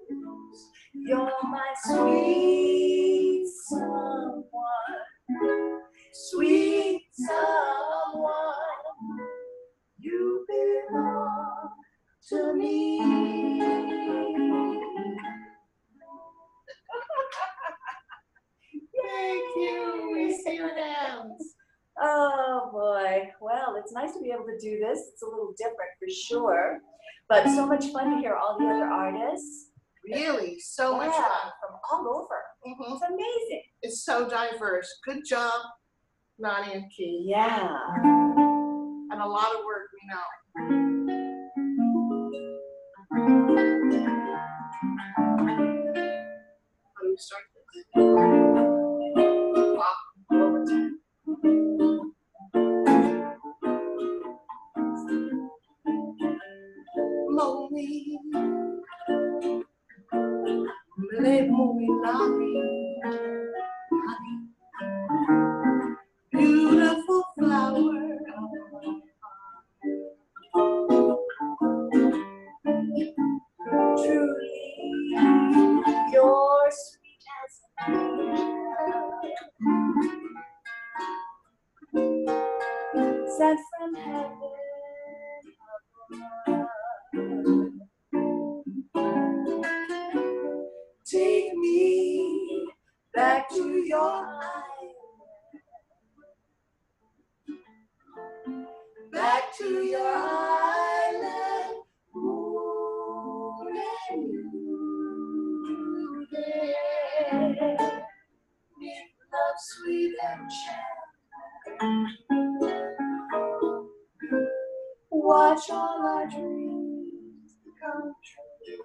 You're my sweet someone, sweet someone. You belong to me. Thank you. We see you dance. Oh boy. Well, it's nice to be able to do this. It's a little different for sure, but so much fun to hear all the other artists. Really, so much Yeah, fun. from all over. Mhm. It's amazing. It's so diverse. Good job, Nani and Key. Yeah. And a lot of work, we know. How do we start this? Mommy, let mommy love me, honey. Beautiful flower of my heart. Truly, you're sweet as sent from heaven above. Take me back to your island, back to your island, moon and you there, with love sweet and gentle. Watch all our dreams come true.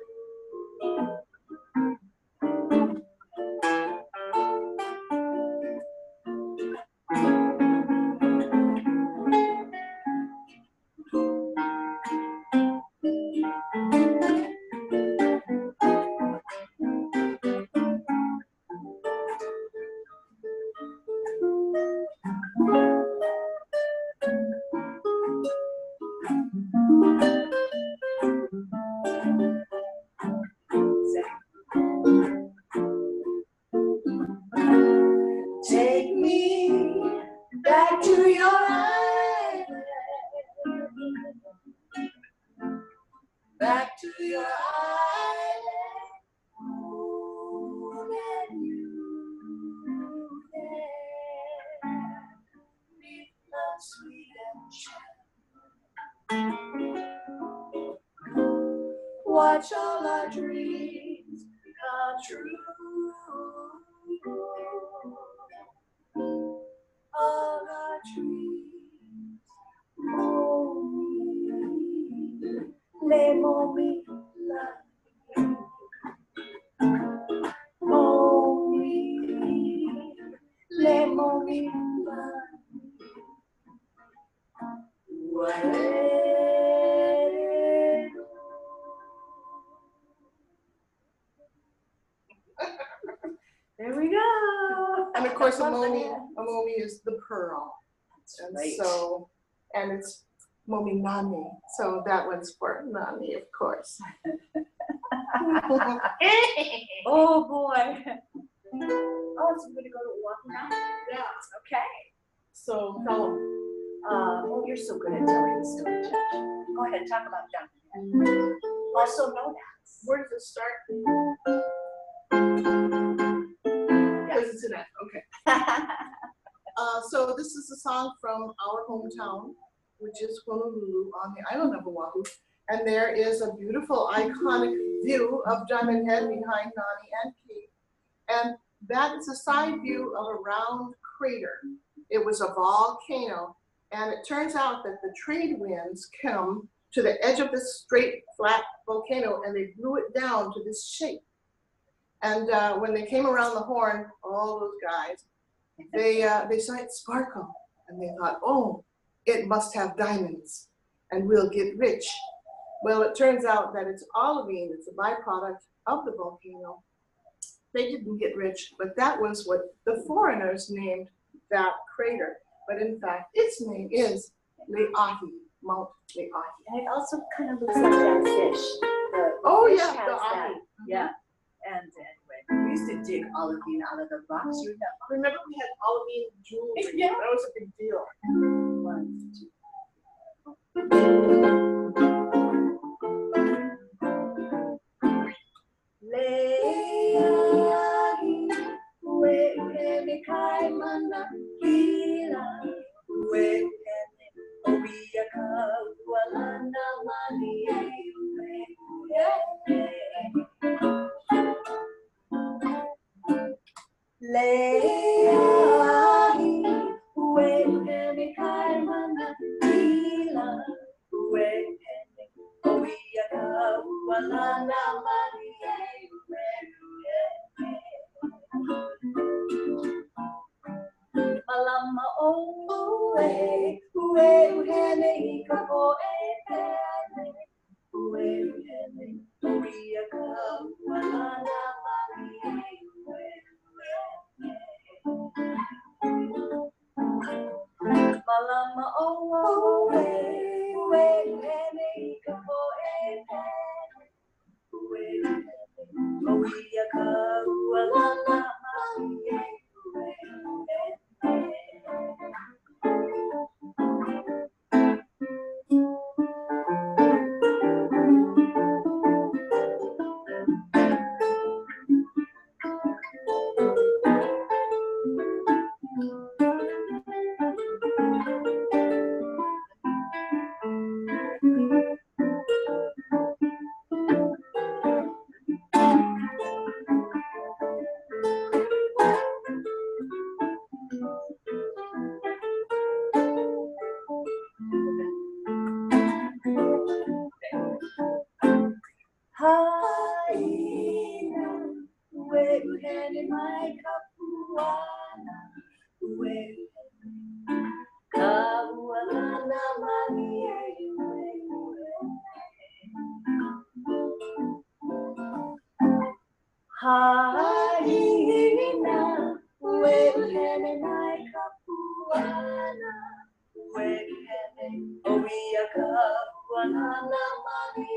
Take me back to your island, back to your island, moon and you there, with love sweet and gentle. Watch all our dreams come true. All our dreams, les momies, les momies, there we go. And of course, a mommy is the pearl. And right. so, and it's mommy Nani. So that one's for Nani, of course. Oh boy. Oh, so we're gonna go to a walk around? Yeah. Okay. So tell them. Oh, you're so good at telling the story, Judge. Go ahead, talk about that. Also known as. Where does it start? Because it's an F. Okay. So this is a song from our hometown, which is Honolulu on the island of Oahu. And there is a beautiful, iconic view of Diamond Head behind Nani and Kate. And that is a side view of a round crater. It was a volcano. And it turns out that the trade winds come to the edge of this straight, flat volcano, and they blew it down to this shape. And when they came around the horn, all those guys they saw it sparkle, and they thought, oh, it must have diamonds, and we'll get rich. Well, it turns out that it's olivine. It's a byproduct of the volcano. They didn't get rich, but that was what the foreigners named that crater. But in fact, its name is Leahi, Mount Leahi. And it also kind of looks like that fish. Oh, fish yeah, has the that. ahi. Yeah. And anyway, we used to dig olivine out of the rocks. You know. Remember we had olivine jewelry? Yeah. That was a big deal. 1, 2. Leahi, wekene kaimana hila, wekene obiaka walana mani Leahi, wekene kaimana hila, wekene obiaka walana mani Malama oe, uhene ikapo epene, uhene uiaka walana mani Malama oe, uhene ikapo epene, uhene uiaka walana mani Haina, uhene mai kapuana, uhene kapuana mani Haina, uhene mai kapuana, uhene oia kapuana mani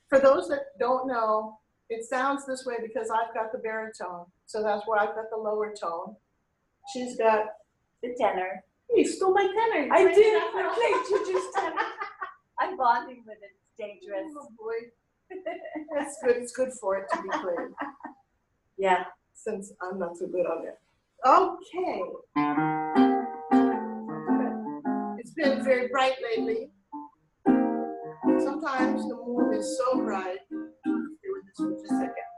For those that don't know, it sounds this way because I've got the baritone. So that's where I've got the lower tone. She's got the tenor. You stole my tenor. I did. I played Juju's tenor. I'm bonding with it. It's dangerous. Oh boy. That's good. It's good for it to be played. Yeah. Since I'm not so good on it. Okay. It's been very bright lately. Sometimes the moon is so bright. Stay with this for just a second.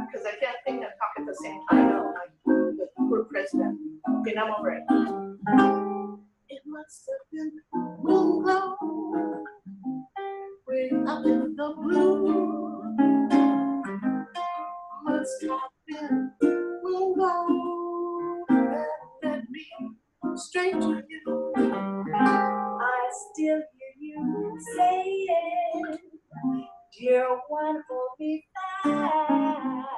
Because I can't think and talk at the same time. I know, like the poor president. Okay, now I'm over it. It must have been moon glow way up in the blue. Must have been moon glow that led me straight to you. I still hear you saying, dear one, hold me fast.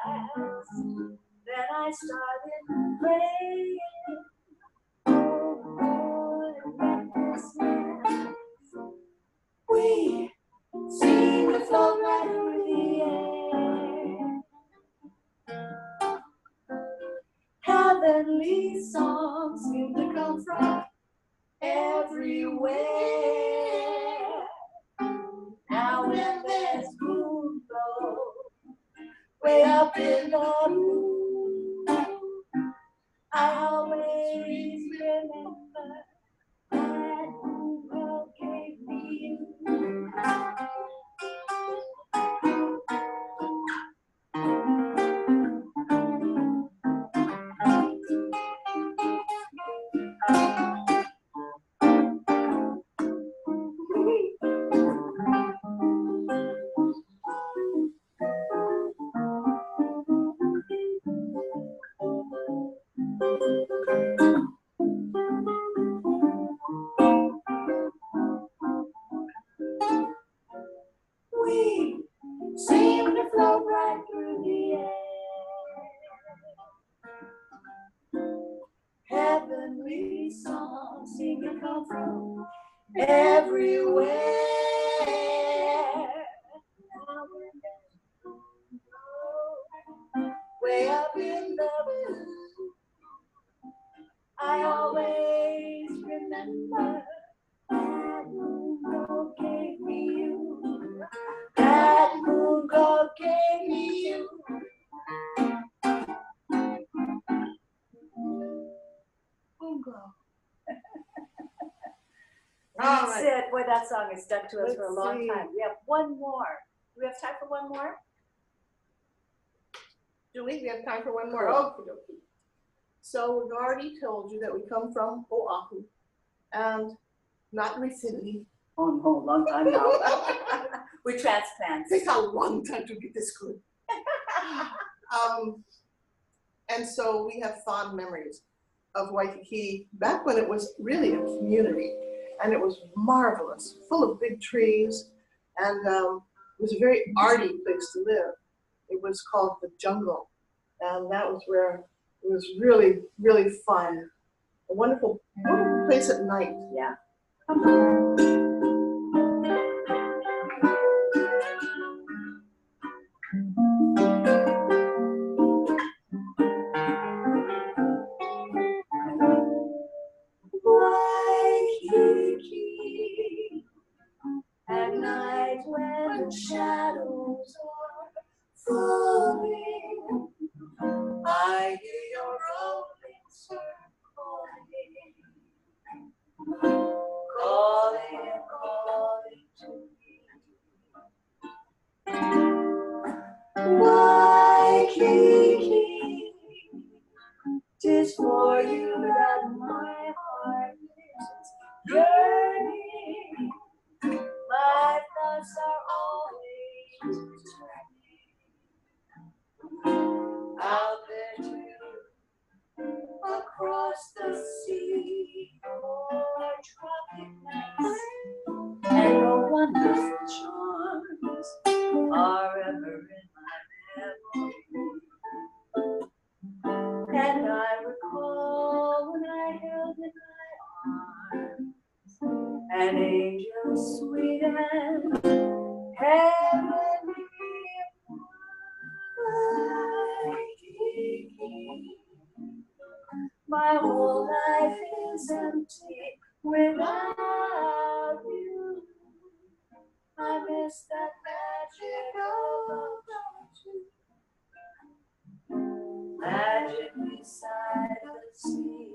Then I started praying, we seem to float right through the air. Heavenly songs seem to come from everywhere. Now when there's moon glow way up in the blue, I always remember that moon glow gave me you. everywhere. Way up in the blue, I always remember that moon girl gave me you. That moon girl gave me you. Moon girl. All That's right. it. Boy, that song has stuck to us for a Let's long see. time. We have one more. Do we have time for one more? Julie, we have time for one more. Cool. Okay, okay. So we've already told you that we come from Oahu and not recently. Oh no, long time now. We're transplants. It takes a long time to be this good. And so we have fond memories of Waikiki back when it was really a community, and it was marvelous, full of big trees, and it was a very arty place to live. It was called the Jungle, and that was where it was really, really fun. A wonderful, wonderful place at night. Yeah. Waikiki, at night when the shadows are falling, I hear your rolling surf calling, calling to me. Waikiki, 'tis for you that my heart is yearning. My thoughts are always turning out there to across the sea for tropic nights, and your wonderful charms are ever in my memory. And I recall when I held in my arms an angel sweet and heavenly. My whole life is empty without you. I miss that magic of you. Magic beside the sea.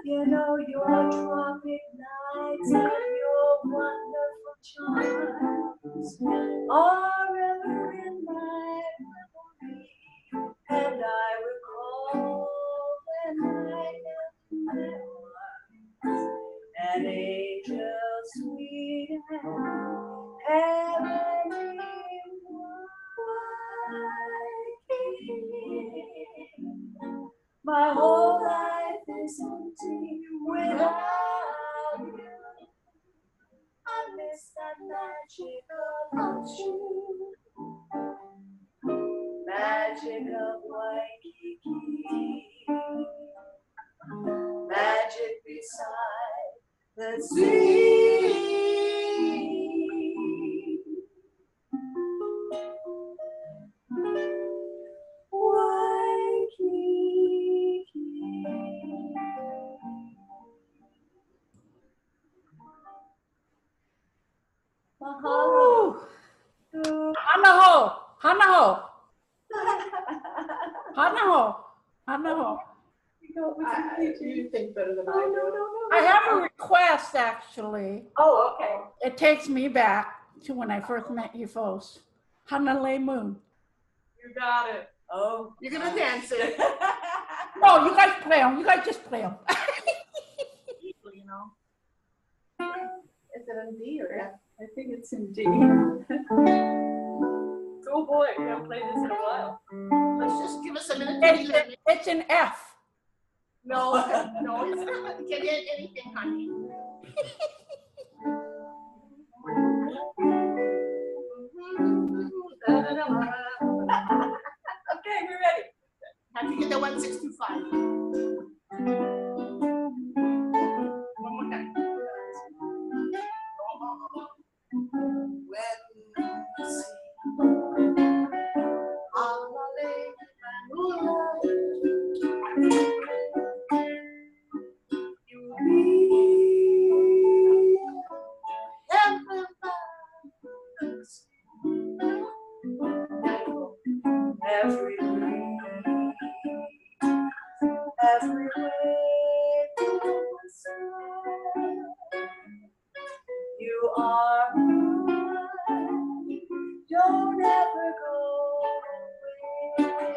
You know your tropic nights and your wonderful charms are ever in my memory, and I recall when I held in my arms an angel sweet and heavenly. My whole life is empty without you. I miss that magic about you. Magic of Waikiki. Magic beside the sea. Mahalo. Hanaho, hanaho, hanaho, hanaho. You think better than I do. I have a request, actually. Oh, okay. It takes me back to when I first met you folks. Hanalei Moon. You got it. Oh, You're gonna dance it. No, you guys play them. You guys just play them. You know. Is it in D or F? I think it's in D. Oh boy, we haven't played this in a while. Let's just give us a minute to learn it. It's an F. No, no, it's not. Can you anything, honey? Okay, we're ready. Have to get the 1625. One more time. When you see Hula, you need everybody's every you are mine. Don't ever go away.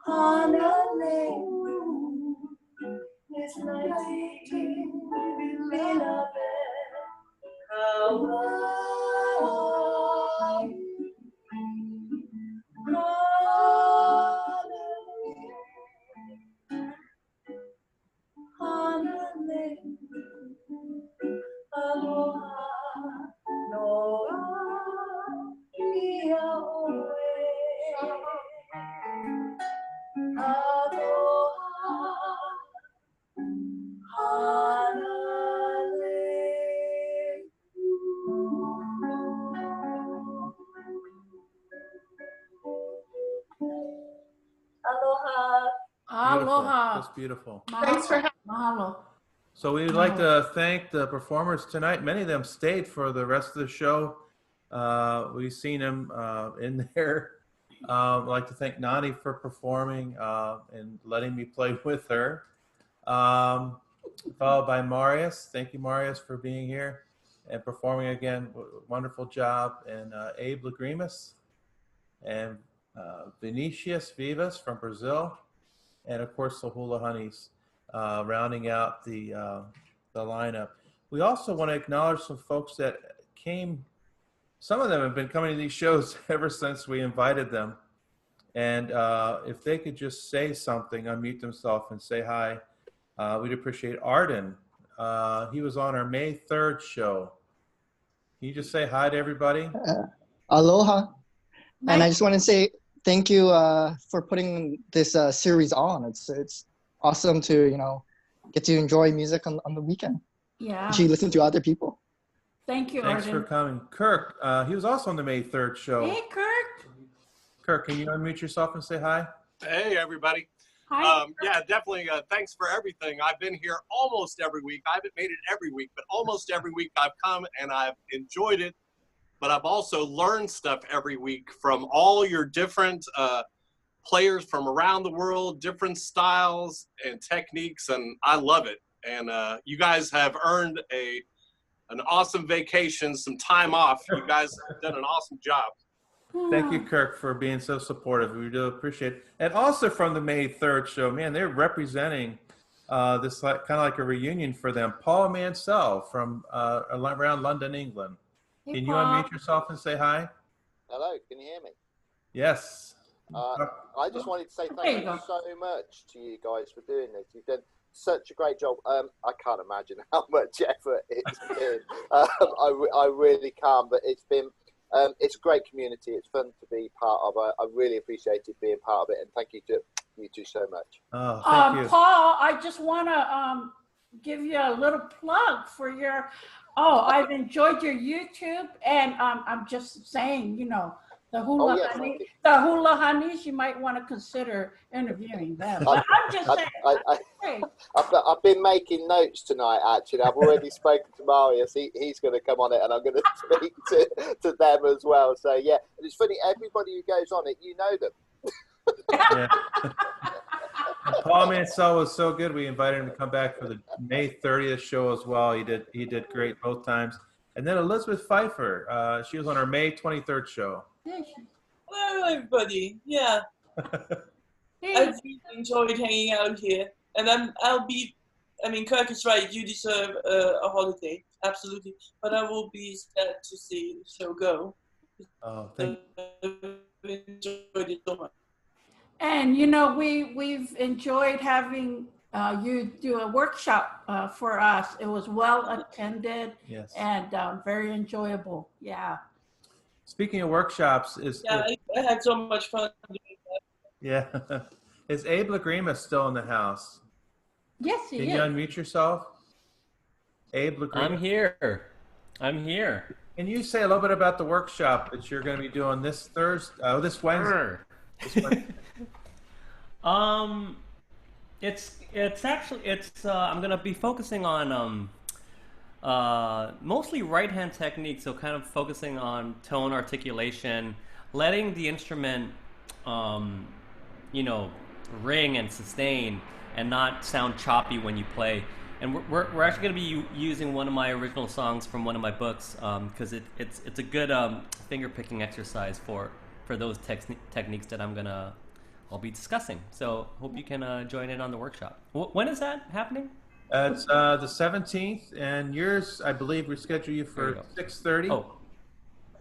Honolulu is my dear beloved Hawaii. Honolulu, aloha, noa, ia oe. Aloha, Aloha. Aloha. That's beautiful. Thanks for having Mahalo. So we'd like to thank the performers tonight. Many of them stayed for the rest of the show. We've seen them in there. I'd like to thank Nani for performing and letting me play with her. Followed by MariUS. Thank you, MariUS, for being here and performing again. Wonderful job. And Abe Lagrimas and Vinicius, Vivas from Brazil. And of course, the Hula Honeys rounding out the lineup. We also want to acknowledge some folks that came. Some of them have been coming to these shows ever since we invited them. And if they could just say something, unmute themselves and say hi, we'd appreciate Arden. He was on our May 3rd show. Can you just say hi to everybody? Aloha. And I just want to say thank you for putting this series on. It's awesome to, get to enjoy music on the weekend. Yeah. Actually listen to other people. Thank you, Thanks Arden. for coming. Kirk, he was also on the May 3rd show. Hey, Kirk. Kirk, can you unmute yourself and say hi? Hey, everybody. Hi. Yeah, definitely. Thanks for everything. I've been here almost every week. I haven't made it every week, but almost every week I've come and I've enjoyed it. But I've also learned stuff every week from all your different players from around the world, different styles and techniques, and I love it. And you guys have earned an awesome vacation, some time off. You guys have done an awesome job. Thank you, Kirk, for being so supportive. We do appreciate it. And also from the May 3rd show, man, they're representing this kind of like a reunion for them. Paul Mansell from around London, England. Hey, Can you Paul. unmute yourself and say hi? Hello, can you hear me? Yes. I just wanted to say There thank you you go. so much to you guys for doing this. You've done such a great job. I can't imagine how much effort it's been. I really can't, but it's been. It's a great community. It's fun to be part of. I really appreciated being part of it, and thank you to you two so much. Oh, thank you. Paul, I just want to give you a little plug for your. Oh, I've enjoyed your YouTube, and I'm just saying, the Hula yes, Honey, thank you. the Hula Honeys. You might want to consider interviewing them. But I'm just saying. Hey, I've been making notes tonight. Actually, I've already spoken to Marius. He's going to come on it, and I'm going to speak to them as well. So yeah, and it's funny. Everybody who goes on it, you know them. Yeah. And Paul Mansell was so good. We invited him to come back for the May 30th show as well. He did great both times. And then Elizabeth Pfeiffer, she was on our May 23rd show. Hello, everybody. Yeah, I've really enjoyed hanging out here, and I'll be. I mean, Kirk is right. You deserve a holiday, absolutely. But I will be sad to see the show go. Oh, thank you. Enjoyed it so much. And you know, we've enjoyed having you do a workshop for us. It was well attended, yes, and very enjoyable. Yeah. Speaking of workshops, I had so much fun doing that. Yeah, is Abe Lagrimas still in the house? Yes, he Can is. you unmute yourself? Abe Lagrimas? I'm here. I'm here. Can you say a little bit about the workshop that you're going to be doing this Thursday, this Wednesday? It's actually I'm gonna be focusing on mostly right hand technique, so kind of focusing on tone articulation, letting the instrument ring and sustain and not sound choppy when you play. And we're actually going to be using one of my original songs from one of my books because it's a good finger picking exercise for those techniques that I'll be discussing. So hope you can join in on the workshop. When is that happening? It's the 17th, and yours, I believe, we schedule you for 6:30. Oh,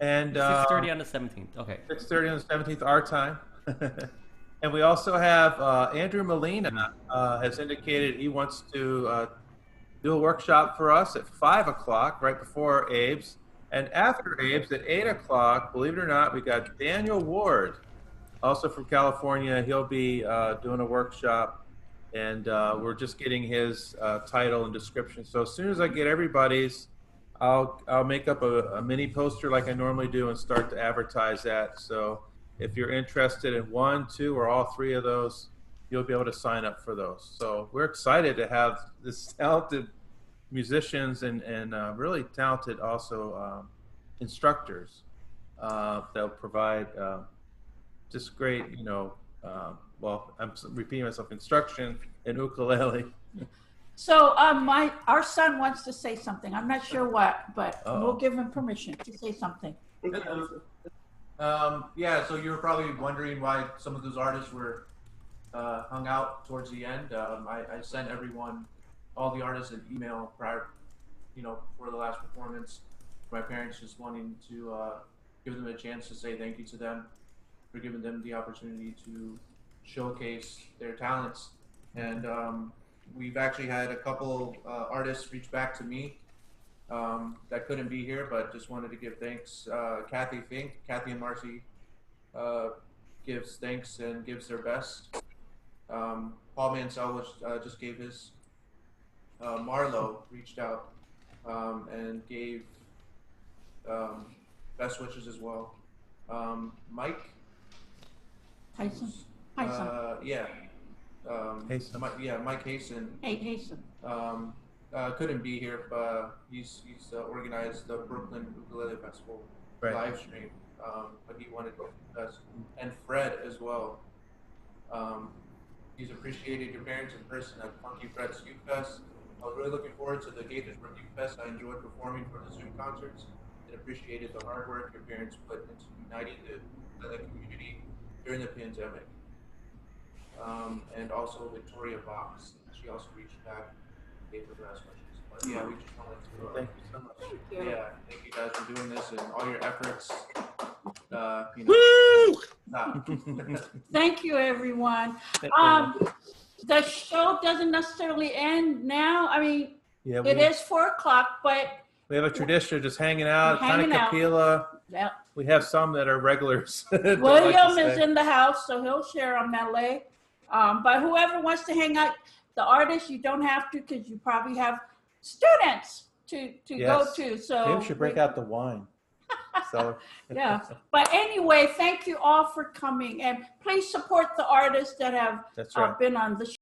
and 6:30 on the 17th. Okay. 6:30 on the 17th, our time. And we also have Andrew Molina has indicated he wants to do a workshop for us at 5 o'clock, right before Abe's. And after Abe's at 8 o'clock, believe it or not, we got Daniel Ward, also from California. He'll be doing a workshop, and we're just getting his title and description. So as soon as I get everybody's, I'll make up a mini poster like I normally do and start to advertise that. So if you're interested in 1, 2, or all 3 of those, you'll be able to sign up for those. So we're excited to have this talented musicians and really talented also instructors that'll provide just great, well, I'm repeating myself, instruction in ukulele. So our son wants to say something. I'm not sure what, but we'll give him permission to say something. Yeah, so you were probably wondering why some of those artists were hung out towards the end. I sent everyone, all the artists, an email prior, for the last performance. My parents just wanting to give them a chance to say thank you to them for giving them the opportunity to showcase their talents. And we've actually had a couple artists reach back to me that couldn't be here, but just wanted to give thanks. Kathy and Marcy gives thanks and gives their best. Paul Mansell just gave his. Marlo reached out and gave best wishes as well. Mike Tyson. Yeah. Hasten. Mike Hasten. Hey, Hasten. Couldn't be here, but he's organized the Brooklyn Ukulele Festival live stream. But he wanted us, and Fred as well. He's appreciated your parents in person at Funky Fred's Youth Fest. I was really looking forward to the Gaithersburg Youth Fest. I enjoyed performing for the Zoom concerts and appreciated the hard work your parents put into uniting the community during the pandemic. And also Victoria Box. She also reached back and gave her best wishes. But yeah, we just wanted to thank you so much. Thank you. Yeah, thank you guys for doing this and all your efforts. Woo! Thank you, everyone. The show doesn't necessarily end now. I mean, it is 4 o'clock, but we have a tradition of just hanging out, kind of out. capilla. Yeah. We have some that are regulars. William is in the house, so he'll share on melee. But whoever wants to hang out, the artists, you don't have to because you probably have students to go to. So maybe we should break out the wine. So yeah. But anyway, thank you all for coming, and please support the artists that have been on the show.